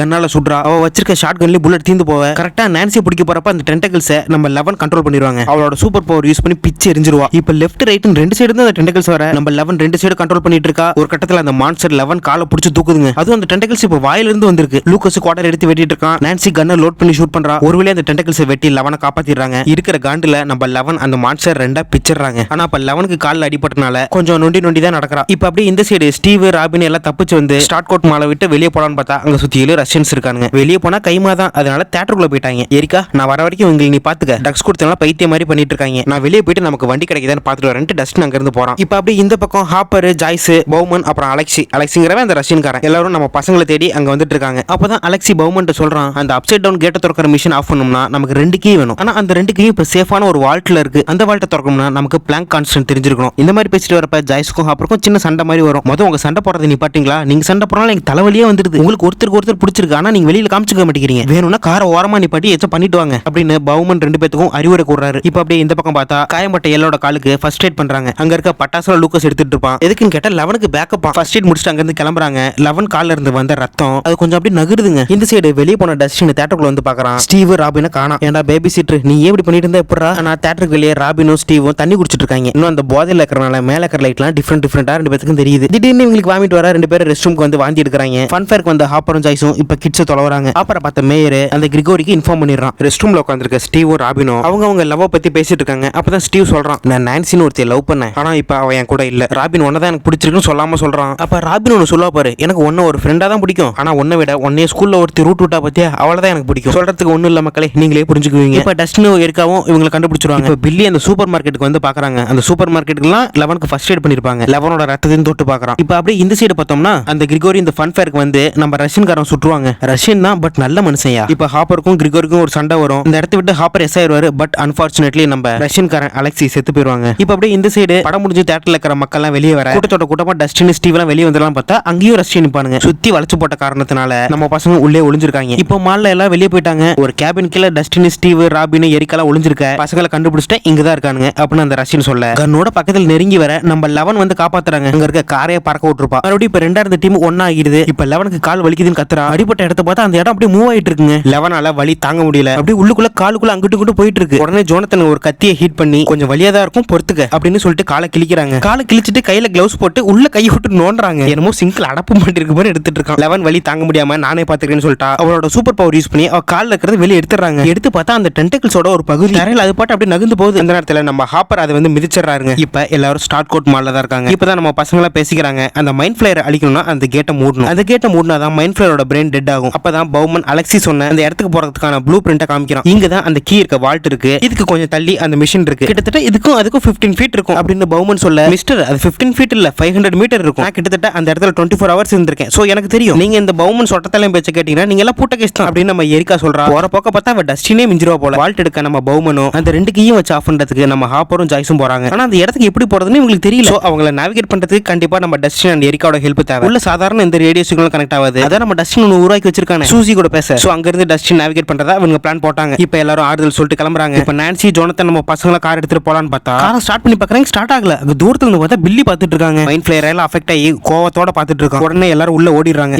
கன்னால சுடுறா. அவ வச்சிருக்க ஷார்ட் கன்ல புல்லட் தீந்து போவ. கரெக்டா நான்சியை பிடிக்க போறப்ப அந்த டென்டக்கல்ஸை நம்ம லவன் கண்ட்ரோல் பண்ணிடுவாங்க. அவளோட சூப்பர் பவர் யூஸ் பண்ணி பிச்சு எரிஞ்சிருவா. இப்ப லெஃப்ட் ரைட் 2 சைடு தான் அந்த டென்டக்கல்ஸ் வர நம்ம லவன் 2 சைடு கண்ட்ரோல் பண்ணிட்டு இருக்கா. ஒரு கட்டத்துல அந்த மான்ஸ்டர் லவன் காலை பிடிச்சு தூக்குதுங்க. அதுவும் அந்த டென்டக்கல்ஸ் இப்ப வாயில இருந்து வந்திருக்கு. லூக்கஸ் குவார்டர் எடுத்து வெட்டிட்டு இருக்கான். நான்சி கன்னை லோட் பண்ணி ஷூட் பண்றா. ஒருவேளை அந்த டென்டக்கல்ஸ் வெட்டி லவனை காப்பாத்திடுறாங்க. இருக்கிற காண்டுல நம்ம லவன் அந்த மான்ஸ்டர் 2 பிச்சிடுறாங்க. ஆனா அப்ப லவனுக்கு கால்ல அடிபட்டனால கொஞ்சம் நொண்டி தான் நடக்கிறா. இப்ப அப்படியே இந்த சைடு ஸ்டீவ் ராபின் எல்லாம் தப்பிச்சு வந்து ஸ்டார்ட் கோட் மாலை விட்டு வெளியே போலான்னு பார்த்தா அங்க சுத்தி 7 ரஷ்யன்ஸ் இருக்காங்க. வெளியே போனா கைமா தான். அதனால தியேட்டருக்குள்ள போயிட்டாங்க. எரிக்கா நான் வர வரைக்கும் உங்களுக்கு நீ பாத்துக்க. ட்ரக்ஸ் கொடுத்தனால பைத்திய மாதிரி பண்ணிட்டு இருக்காங்க. நான் வெளியே போயிட்டு நமக்கு வண்டி கிடைக்குதான்னு பாத்துட்டு வரேன்ட்டு டஸ்டின் அங்க இருந்து போறான். இப்ப அப்படியே இந்த பக்கம் ஹாப்பர் ஜாய்ஸ் பவுமன் அப்புறம் அலெக்சிங்கிறவன் அந்த ரஷ்யன்காரன் எல்லாரும் நம்ம பசங்களை தேடி அங்க வந்துட்டு இருக்காங்க. அப்பதான் அலெக்சி பவுமன் சொல்றான் அந்த அப்சைட் டவுன் கேட்டை திறக்கிற மிஷின் ஆஃப் பண்ணணும்னா நமக்கு 2 கீ வேணும். ஆனா அந்த 2 கீ இப்ப சேஃபான ஒரு வால்ட்ல இருக்கு. அந்த வால்ட்டை திறக்கணும்னா நமக்கு பிளாங்க் கான்ஸ்டன்ட் தெரிஞ்சிருக்கணும். இந்த மாதிரி பேசிட்டு வரப்ப ஜாய்ஸ்க்கும் ஹாப்பருக்கும் சின்ன சண்டை மாதிரி வரும். மொதல் உங்க சண்டை போடுறது நீ பாத்தீங்களா? நீங்க சண்டை போனாலும் எனக்கு தலைவலியே வந்துருது. உங்களுக்கு ஒருத்தருக்கு ஒருத்தர் பிடிச்சிருக்கு. ஆனா நீங்க வெளியில காமிச்சுக்க மாட்டேங்கிறீங்க. வேணும்னா காரை ஓரமா நிப்பாட்டி எச்ச பண்ணிட்டு வாங்க அப்படின்னு பவுமன் 2 பேத்துக்கும் அறிவுரை கூறாரு. இப்ப அப்படியே இந்த பக்கம் பார்த்தா காயம்பட்ட எல்லோட காலுக்கு ஃபர்ஸ்ட் எய்ட் பண்றாங்க. அங்க இருக்க பட்டாசுல லூக்கஸ் எடுத்துட்டு இருப்பான். எதுக்குன்னு கேட்டா லவனுக்கு பேக்கப். ஃபர்ஸ்ட் எய்ட் முடிச்சுட்டு அங்க இருந்து கிளம்புறாங்க. லவன் கால்ல இருந்து வந்த ரத்தம் அது கொஞ்சம் அப்படியே நகருதுங்க. இந்த சைடு வெளியே போன டஸ்டின் தியேட்டருக்குள்ள வந்து பாக்குறான். ஸ்டீவ் ராபினை காணோம். ஏன்டா பேபி சீட்டர் நீ ஏன் இப்படி பண்ணிட்டு இருந்தா எப்படா? நான் தியேட்டருக்கு வெளியே ராபினும் ஸ்டீவும் தண்ணி குடிச்சிட்டு இருக்காங்க. இன்னும் அந்த போதையில இருக்கிறனால மேல இருக்கிற லைட்லாம் டிஃபரெண்டா 2 பேத்துக்கும் தெரியுது. திடீர்னு இவங்களுக்கு வாமிட் வர 2 பேரும் ரெஸ்ட் ரூமுக்கு வந்து வாந்தி எடுக்கிறாங்க. ஃபன் ஃபேருக்கு வந்த ஹாப்பரும் ஜாய்ஸும் இப்ப கிட்ஸ் தொலைவறாங்க. அப்புறம் பார்த்த மேயர் அந்த கிரிகோரிக்கு இன்ஃபார்ம் பண்ணிடுறான். ரெஸ்ட் ரூம்ல உட்காந்துருக்க ஸ்டீவும் ராபினும் அவங்க லவ் பத்தி பேசிட்டு இருக்காங்க. அப்பதான் ஸ்டீவ் சொல்றான் நான் நான்சின்னு ஒருத்தைய லவ் பண்ணேன். ஆனா இப்ப அவன் என் கூட இல்ல. ராபின் ஒன்னதான் எனக்கு பிடிச்சிருக்குன்னு சொல்லாம சொல்றான். அப்ப ராபின் ஒன்னு சொல்ல பாரு எனக்கு ஒன்னும் ஒரு ஃப்ரெண்டா தான் பிடிக்கும். ஆனா உன்னை விட உன்னைய ஸ்கூல்ல ஒருத்தி ரூட் விட்டா பத்தியா அவளதான் எனக்கு பிடிக்கும். சொல்றதுக்கு ஒண்ணும் இல்ல மக்களே, நீங்களே புரிஞ்சுக்குவீங்க. இப்ப டஸ்டினும் எரிக்காவும் இவங்களை கண்டுபிடிச்சிருவாங்க. இப்ப பில்லி அந்த சூப்பர் மார்க்கெட்டுக்கு வந்து பாக்குறாங்க. அந்த சூப்பர் மார்க்கெட்டுக்குலாம் லெவனுக்கு ஃபர்ஸ்ட் எய்ட் பண்ணிருப்பாங்க. லெவனோட ரத்தத்தையும் தொட்டு பாக்குறான். இப்ப அப்படியே இந்த சைடு பார்த்தோம்னா அந்த கிரிகோரி இந்த ஃபன் ஃபேருக்கு வந்து நம்ம ரஷ்யன்காரன் சுட்டுருவாங்க. ரஷ்யன் தான் பட் நல்ல மனுஷன்யா. இப்ப ஹாப்பருக்கும் கிரிகோரிக்கும் ஒரு சண்டை வரும். இந்த இடத்த விட்டு ஹாப்பர் எஸ் ஆயிருவாரு. பட் அன்பார்ச்சுனேட்லி நம்ம ரஷ்யன்காரன் அலெக்சி செத்து போயிருவாங்க. இப்ப அப்படியே இந்த சைடு படம் முடிஞ்சு தியேட்டர்ல இருக்கிற மக்கள் எல்லாம் வெளியே வர கூட்டத்தோட கூட்டமா டஸ்டின் ஸ்டீவ் எல்லாம் வெளியே வந்துடலாம் பார்த்தா அங்கேயும் ரஷ்யன் நிப்பானுங்க. சுத்தி வளைச்சு போட்ட காரணத்தினால நம்ம பசங்க உள்ளே ஒளிஞ்சிருக்காங்க. இப்போ மால்ல எல்லாம் வெளியே போயிட்டாங்க. ஒரு கேபின் கீழ டஸ்டின் ஸ்டீவ் ராபின் எரிக்கெல்லாம் ஒளிஞ்சிருக்க பசங்களை கண்டுபிடிச்சிட்டு இங்கதான் இருக்கானுங்க அப்படின்னு அந்த ரஷ்யன் சொல்ல கன்னோட பக்கத்தில் நெருங்கி வர நம்ம லெவன் வந்து காப்பாத்துறாங்க. அங்க இருக்க காரையை பறக்க விட்டுருப்பா. மறுபடியும் இப்ப ரெண்டாயிரம் டீம் ஒன்னா ஆகிடுது. இப்ப லெவனுக்கு கால் வலிக்குதுன்னு கத்துறா. அடிப்பட்ட இடத்த பார்த்தா அந்த இடம் அப்படியே மூவ் ஆயிட்டு இருக்குங்க. லெவனால வலி தாங்க முடியல. அப்படியே உள்ளுக்குள்ள காலுக்குள்ள அங்கிட்டு இங்கிட்டு போயிட்டு இருக்கு. உடனே ஜோனத்தன் ஒரு கத்தியை ஹீட் பண்ணி கொஞ்சம் வலியா தான் இருக்கும் பொறுத்துக்க அப்படின்னு சொல்லிட்டு காலை கிழிக்கிறாங்க. காலை கிழிச்சிட்டு கையில கிளவுஸ் போட்டு உள்ள கை விட்டு நோண்டுறாங்க. என்னமோ சிங்கிள் அடப்பு மாட்டி இருக்கு மாதிரி எடுத்துட்டு இருக்கான். லெவன் வலி தாங்க முடியாம நானே பாத்துக்கிறேன்னு சொல்லிட்டா அவளோட சூப்பர் பவர் யூஸ் பண்ணி அவ கால்ல இருக்கிறது வெளியே எடுத்துறாங்க. எடுத்து பார்த்தா அந்த டென்டக்கிள்ஸோட ஒரு பகுதி தரையில அது பாட்டு அப்படியே நகர்ந்து போகுது. அந்த நேரத்துல நம்ம ஹாப்பர் அதை வந்து மிதிச்சிடறாருங்க. இப்ப எல்லாரும் ஸ்டார்ட் கோட் மால்ல தான் இருக்காங்க. இப்பதான் நம்ம பசங்களா பேசிக்கிறாங்க. அந்த மைண்ட் ஃபிளேயர் அழிக்கணும்னா அந்த கேட்டை மூடணும். அந்த கேட்டை மூடினா தான் மைண்ட் ஃபிளேயரோட பிரெயின் டெட் ஆகும். அப்பதான் பவுமன் அலெக்சி சொன்ன அந்த இடத்துக்கு போறதுக்கான ப்ளூ பிரிண்ட்டை காமிக்கிறான். இங்க தான் அந்த கீ இருக்க வால்ட் இருக்கு. இதுக்கு கொஞ்சம் தள்ளி அந்த மிஷின் இருக்கு. கிட்டத்தட்ட இதுக்கும் அதுக்கும் 15 ஃபீட் இருக்கும் அப்படின்னு பவுமன் சொல்ல மிஸ்டர் அது 15 ஃபீட் இல்ல 500 மீட்டர் இருக்கும். நான் கிட்டத்தட்ட அந்த இடத்துல 24 ஹவர்ஸ் இருந்திருக்கேன். சோ எனக்கு தெரியும். நீங்க இந்த பவுமன் சொட்டத்தலையும் பேச்ச கேட்டீங்கன்னா நீங்க எல்லாம் பூட்ட கேஸ் தான் அப்படின்னு நம்ம எரிக்கா சொல்றா. போற போக்க பார்த்தா அவ டஸ்டினே மிஞ்சிருவா போல. வால்ட் எடுக்க நம்ம பவுமனும் அந்த ரெண்டு கீயும் வச்சு ஆஃப் பண்றதுக்கு நம்ம ஹாப்பரும் ஜாய்ஸும் போறாங்க. ஆனா அந்த இடத்துக்கு எப்படி போறதுன்னு உங்களுக்கு தெரியல. சோ அவங்கள நேவிகேட் பண்றதுக்கு கண்டிப்பா நம்ம டஸ்டின் அண்ட் எரிக்காவோட ஹெல்ப் தேவை. உள்ள சாதாரண இந்த ரேடியோ சிக்னல் கனெக்ட் ஆகாது. அத நம்ம டஸ்டின் ஒன்னு உருவாக்கி வச்சிருக்காங்க சூசி கூட பேச. சோ அங்க இருந்து டஸ்டின் நேவிகேட் பண்றதா அவங்க பிளான் போட்டாங்க. இப்போ எல்லாரும் ஆறுதல் சொல்லிட்டு கிளம்புறாங்க. இப்போ நான்சி ஜோனத்தன் நம்ம பசங்கள கார் எடுத்துட்டு போலான்னு பார்த்தா காரை ஸ்டார்ட் பண்ணி பார்க்கறாங்க. ஸ்டார்ட் ஆகல. அங்க தூரத்துல இருந்து பார்த்தா பில்லி பார்த்துட்டு இருக்காங்க. மைண்ட் ஃபிளேயர் எல்லாம் அஃபெக்ட் ஆகி கோவத்தோட பார்த்துட்டு இருக்காங்க. உடனே எல்லாரும் உள்ள ஓடிடுறாங்க.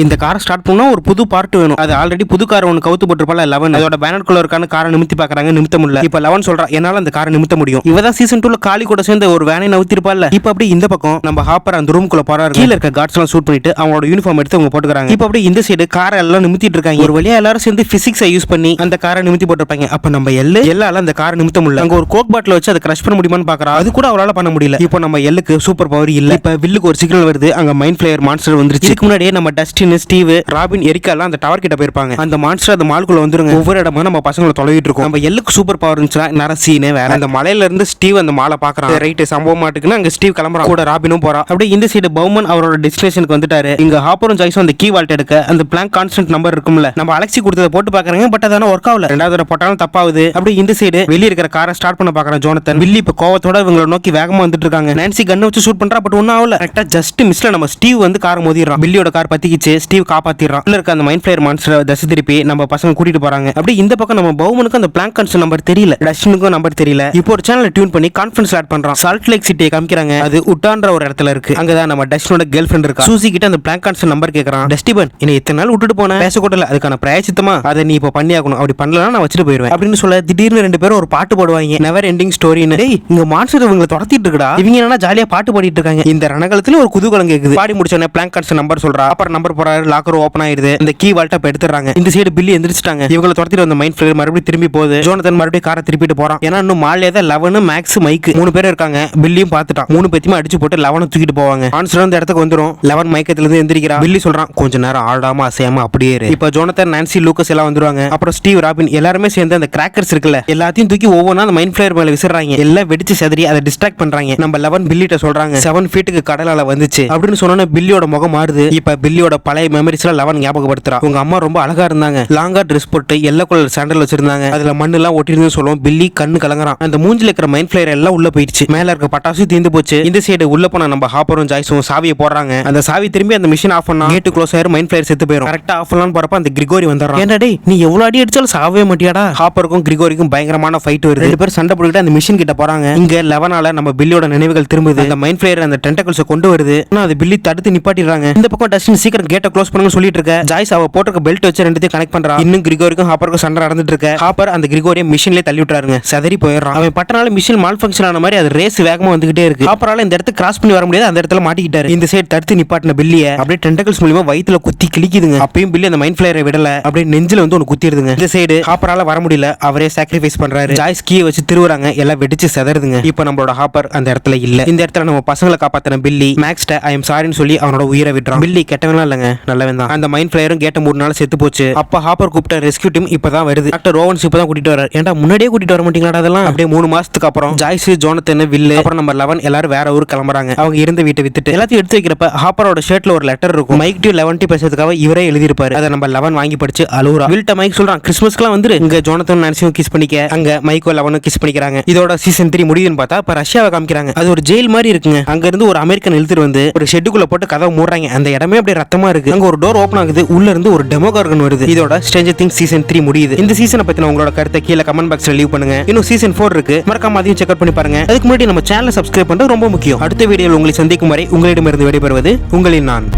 இந்த காரை ஸ்டார்ட் பண்ணா ஒரு புது பார்ட் வேணும். அது ஆல்ரெடி புது கார் ஒன்னு கவுத்து போட்டுருப்பால லெவன். அதோட பேனர் குள்ள இருக்கான காரை நிமித்தி பார்க்கறாங்க. நிமித்த முடியல. இப்போ லெவன் சொல்றா என்னால அந்த காரை நிமித்த முடியும். இவதான் சீசன் 2ல காலி கூட சேர்ந்து ஒரு வேனை நவுத்திருப்பால. இப்போ அப்படி இந்த பக்கம் நம்ம ஹாப்பர் அந்த ரூம்குள்ள போறாரு. கீழ இருக்க கார்ட்ஸ் எல்லாம் ஷூட் பண்ணிட்டு அவங்களோட யூனிஃபார்ம் எடுத்து அவங்க போட்டுக்கறாங்க. இப்போ அப்படி இந்த சைடு காரை எல்லாம் நிமித்திட்டு இருக்காங்க. ஒரு வழியா எல்லாரும் சேர்ந்து பிசிக்ஸை யூஸ் பண்ணி அந்த காரை நிமித்தி போட்டுருப்பாங்க. அப்ப நம்ம எல்லால அந்த காரை நிமித்த முடியல. அங்க ஒரு கோக் பாட்டில் வச்சு அதை கிரஷ் பண்ண முடியுமான்னு பாக்குறா. அது கூட அவளால பண்ண முடியல. இப்போ நம்ம எல்லுக்கு சூப்பர் பவர் இல்ல. இப்ப வில்லுக்கு ஒரு சிக்னல் வருது. அங்க மைண்ட் ஃபிளேயர் மான்ஸ்டர் வந்துருச்சு. இதுக்கு முன்னாடியே நம்ம டஸ்டின் ஸ்டீவ் ராபின் எரிக்கா எல்லாம் அந்த டவர் கிட்ட போயிருப்பாங்க. அந்த மான்ஸ்டர் அந்த மால்குள்ள வந்துருங்க. ஒவ்வொரு இடமா நம்ம பசங்களை தொலைவிட்டு இருக்கோம். நம்ம எல்லுக்கு சூப்பர் பவர் இருந்துச்சுன்னா நேரம் சீனே வேற. அந்த மலையில இருந்து ஸ்டீவ் அந்த மாலை பாக்குறான். ரைட் சம்பவம் மாட்டுக்குன்னு அங்க ஸ்டீவ் கிளம்புறான். கூட ராபினும் போறா. அப்படியே இந்த சைடு பவுமன் அவரோட டெஸ்டினேஷனுக்கு வந்துட்டாரு. இங்க ஹாப்பரும் ஜாய்ஸும் அந்த கீ வால்ட் எடுக்க அந்த பிளாங்க் கான்ஸ்டன்ட் நம்பர் இருக்கும்ல நம்ம அலெக்சி கொடுத்தத போட்டு பாக்குறாங்க. பட் அதான ஒர்க் ஆகல. ரெண்டாவது போட்டாலும் தப்பாவுது. அப்படியே இந்த சைடு வெளிய இருக்கிற காரை ஸ்டார்ட் பண்ண பாக்குறான் ஜோனத்தன். வில்லி இப்ப கோவத்தோட இவங்களை நோக்கி வேகமா வந்துட்டு இருக்காங்க. நான்சி கன்னை வச்சு ஷூட் பண்றா. பட் ஒன்னும் ஆகல. கரெக்டா ஜஸ்ட் மிஸ்ல நம்ம ஸ்டீவ் வந்து காரை மோதிடுறான். பில்லியோட கார் பத்திக்கிச்சு. ஸ்டீவ் காப்பாத்திடுறான். உள்ள இருக்க அந்த மைண்ட் ஃபிளேயர் மான்ஸ்டர் தசை திருப்பி நம்ம பசங்க கூட்டிட்டு போறாங்க. அப்படியே இந்த பக்கம் நம்ம பவுமனுக்கு அந்த பிளாங்க் கான்ஸ்டன்ட் நம்பர் தெரியல. டஸ்டினுக்கும் நம்பர் தெரியல. இப்போ ஒரு சேனலை டியூன் பண்ணி கான்ஃபரன்ஸ் ஸ்டார்ட் பண்றான். சால்ட் லேக் சிட்டியை காமிக்கிறாங்க. அது உட்டான்ற ஒரு இடத்துல இருக்கு. அங்கதான் நம்ம டஸ்டினோட கேர்ள் ஃப்ரெண்ட் இருக்கா. சூசி கிட்ட அந்த பிளாங்க் கான்ஸ்டன்ட் நம்பர் கேக்குறான். டஸ்டிபன் என்ன இத்தனை நாள் விட்டுட்டு போன பேசக்கூடல. அதுக்கான பிராயச்சித்தமா அதை நீ இப்போ பண்ணியாகணும். அப்படி பண்ணலன்னா நான் வச்சுட்டு போயிருவேன் அப்படின்னு சொல்ல திடீர்னு ரெண்டு பேரும் ஒரு பாட்டு பாடுவாங்க. நெவர் எண்டிங் ஸ்டோரின்னு. இங்க மான்ஸ்டர் இவங்களை துரத்திட்டு இருக்கடா. இவங்க என்ன ஜாலியா பாட்டு பாடிட்டு இருக்காங்க. இந்த ரணகலத்துல ஒரு குதூகலம் கேக்குது. பாடி முடிச்சோடனே பிளாங்க் கான்ஸ்டன்ட் நம்பர் சொல்றா. அப்புறம் நம்பர் போறாரு. லாக்கர் ஓபன் ஆயிருது. இந்த கீ வால்ட் அப்ப எடுத்துறாங்க. இந்த சைடு பில்லி எந்திரிச்சிட்டாங்க. இவங்களை துரத்திட்டு வந்த மைண்ட் ஃபிளேயர் மறுபடியும் திரும்பி போகுது. ஜோனத்தன் மறுபடியும் காரை திருப்பிட்டு போறான். ஏன்னா இன்னும் மால்லே தான் லெவன் மேக்ஸ் மைக் 3 பேர் இருக்காங்க. பில்லியும் பார்த்துட்டான். 3 பேத்தையுமே அடிச்சு போட்டு லெவனை தூக்கிட்டு போவாங்க. மான்ஸ்டர் அந்த இடத்துக்கு வந்துரும். லெவன் மயக்கத்துல இருந்து எந்திரிக்கிறா. பில்லி சொல்றான் கொஞ்ச நேரம் ஆடாம அசையாம அப்படியே இரு. இப்ப ஜோனத்தன் நான்சி லூக்கஸ் எல்லாம் வந்துருவாங்க. அப்புறம் ஸ்டீவ் ராபின் எல்லாருமே சேர்ந்து அந்த கிராக்கர்ஸ் இருக்குல்ல எல்லாத்தையும் தூக்கி ஒவ்வொன்றா அந்த மைண்ட் ஃபிளேயர் மேல விசிறாங்க. எல்லாம் வெடிச்சு செதறி அதை டிஸ்ட்ராக்ட் பண்றாங்க. நம்ம லெவன் பில்லிட்ட சொல்றாங்க 7 ஃபீட்டுக்கு கடலால வந்துச்சு அப்படின்னு சொன்னோன்னே பில்லியோட முகம் மாறுது. இப்ப பில்லியோட பழைய மெமரிஸ்ல லெவன் ஞாபகப்படுத்துறா. உங்க அம்மா ரொம்ப அழகா இருந்தாங்க. லாங்கா ட்ரெஸ் போட்டு எல்லோ கலர் சாண்டல் வச்சிருந்தாங்க. அதுல மண்ணு எல்லாம் ஒட்டிருந்து சொல்லுவோம். பில்லி கண்ணு கலங்குறான். அந்த மூஞ்சில இருக்கிற மைண்ட் ஃபிளேயர் எல்லாம் உள்ள போயிடுச்சு. மேல இருக்க பட்டாசு தீந்து போச்சு. இந்த சைடு உள்ள போன நம்ம ஹாப்பரும் ஜாய்ஸும் சாவியை போடுறாங்க. அந்த சாவி திரும்பி அந்த மிஷின் ஆஃப் பண்ணா கேட் க்ளோஸ் ஆயிரும். மைண்ட் ஃபிளேயர் செத்து போயிடும். கரெக்டா ஆஃப் பண்ணலாம்னு போறப்ப அந்த கிரிகோரி வந்துடுறான். ஏன்டா டேய் நீ எவ்வளவு அடி அடிச்சாலும் சாவே மாட்டியாடா. ஹாப்பருக்கும் கிரிகோரிக்கும் பயங்கரமான ஃபைட் வருது. ரெண்டு பேரும் சண்டை போட்டுக்கிட்டு அந்த மிஷின் கிட்ட போறாங்க. இங்க லெவனால நம்ம பில்லியோட நினைவுகள் திரும்புது. அந்த மைண்ட் ஃபிளேயர் அந்த டென்டக்கிள்ஸ் கொண்டு வருது. ஆனா அது பில்லி தடுத்து நிப்பாட்டிடுறாங்க. இந்த பக்கம் டஸ்டின் சீக்கிரம் கேட்டை க்ளோஸ் பண்ணுங்க சொல்லிட்டு இருக்க. ஜாய்ஸ் அவ போட்டிருக்க பெல்ட் வச்சு ரெண்டுத்தையும் கனெக்ட் பண்றா. இன்னும் கிரிகோரிக்கும் ஹாப்பருக்கும் சண்டை நடந்துட்டு இருக்க. ஹாப்பர் அந்த கிரிகோரியை மிஷின்லயே தள்ளி விட்டுறாருங்க. சதறி போயிடுறான். அவன் பட்டனால மிஷின் மால் ஃபங்க்ஷன் ஆன மாதிரி அது ரேஸ் வேகமா வந்துகிட்டே இருக்கு. ஹாப்பரால இந்த இடத்துக்கு கிராஸ் பண்ணி வர முடியாது. அந்த இடத்துல மாட்டிக்கிட்டாரு. இந்த சைடு தடுத்து நிப்பாட்டின பில்லியை அப்படியே டென்டக்கிள்ஸ் மூலமா வயித்துல குத்தி கிழிக்குதுங்க. அப்பயும் பில்லி அந்த மைண்ட் ஃபிளேயரை விடல. அப்படியே நெஞ்சில வந்து ஒன்னு குத்திடுதுங்க. இந்த சைடு ஹாப்பரால வர முடியல. அவரே சாக்ரிஃபைஸ் பண்றாரு. ஜாய்ஸ் கீயை வச்சு திருவுறாங்க. எல்லாம் வெடிச்சு செதறுதுங்க. இப்போ நம்மளோட ஹாப்பர் அந்த இடத்துல இல்ல. இந்த இடத்துல நம்ம பசங்களை காப்பாத்தின பில்லி மேக்ஸ்ட ஐ எம் சாரின்னு சொல்லி அவனோட உயிரை விடுறான். பில்லி கெட்டவன் கெட்டவன்லாம் இல்லங்க, நல்லவன் தான். அந்த மைண்ட் ஃபிளேயரும் கேட்ட 3 நாள் செத்து போச்சு. அப்ப ஹாப்பர் கூப்பிட்ட ரெஸ்கியூ டீம் இப்பதான் வருது. டாக்டர் ஓவன்ஸ் இப்பதான் கூட்டிட்டு வராரு. ஏன்டா முன்னாடியே கூட்டிட்டு வர மாட்டீங்களா? அதெல்லாம் அப்படியே 3 மாசத்துக்கு அப்புறம் ஜாய்ஸ், ஜோனத்தன், வில்லு, அப்புறம் நம்ம 11 எல்லாரும் வேற ஊருக்கு கிளம்புறாங்க. அவங்க இருந்த வீட்டை வித்துட்டு எல்லாத்தையும் எடுத்து வைக்கிறப்ப ஹாப்பரோட ஷர்ட்ல ஒரு லெட்டர் இருக்கும். மைக் டு 11 பேசுறதுக்காக இவரே எழுதியிருப்பாரு. அதை நம்ம 11 வாங்கி படிச்சு அழுவுறா. வில்ட்ட மைக் சொல்றான், கிறிஸ்மஸ்க்குலாம் வந்துரு, இங்க ஜோனத்தன் நான்சியும் கிஸ் பண்ணிக்க, அங்க மைக்கோ 11 கிஸ் பண்ணிக்கிறாங்க. இதோட சீசன் 3 முடியுதுன்னு பார்த்தா இப்ப ரஷ்யாவை காமிக்கிறாங்க. அது ஒரு ஜெயில் மாதிரி இருக்குங்க. அங்க இருந்து ஒரு அமெரிக்கன் இழுத்துட்டு வந்து ஒரு ஷெட்டுக்குள்ள போட்டு கதவை மூடுறாங்க. அந்த இடமே அப்படியே ரத்தமா இருக்கு. அங்க ஒரு டோர் ஓபன் ஆகுது. உள்ள இருந்து ஒரு டெமோகார்கன் வருது. இதோட ஸ்ட்ரேஞ்சர் திங்ஸ் சீசன் 3 முடியுது. இந்த சீசனை பத்தின உங்களோட கருத்தை கீழே கமெண்ட் பாக்ஸ்ல லீவ் பண்ணுங்க. இன்னும் சீசன் 4 இருக்கு, மறக்காம அதையும் செக் அவுட் பண்ணி பாருங்க. அதுக்கு முன்னாடி நம்ம சேனலை சப்ஸ்கிரைப் பண்றது ரொம்ப முக்கியம். அடுத்த வீடியோவில் உங்களை சந்திக்கும் வரை உங்களிடமிருந்து விடைபெறுவது உங்களின் நான்.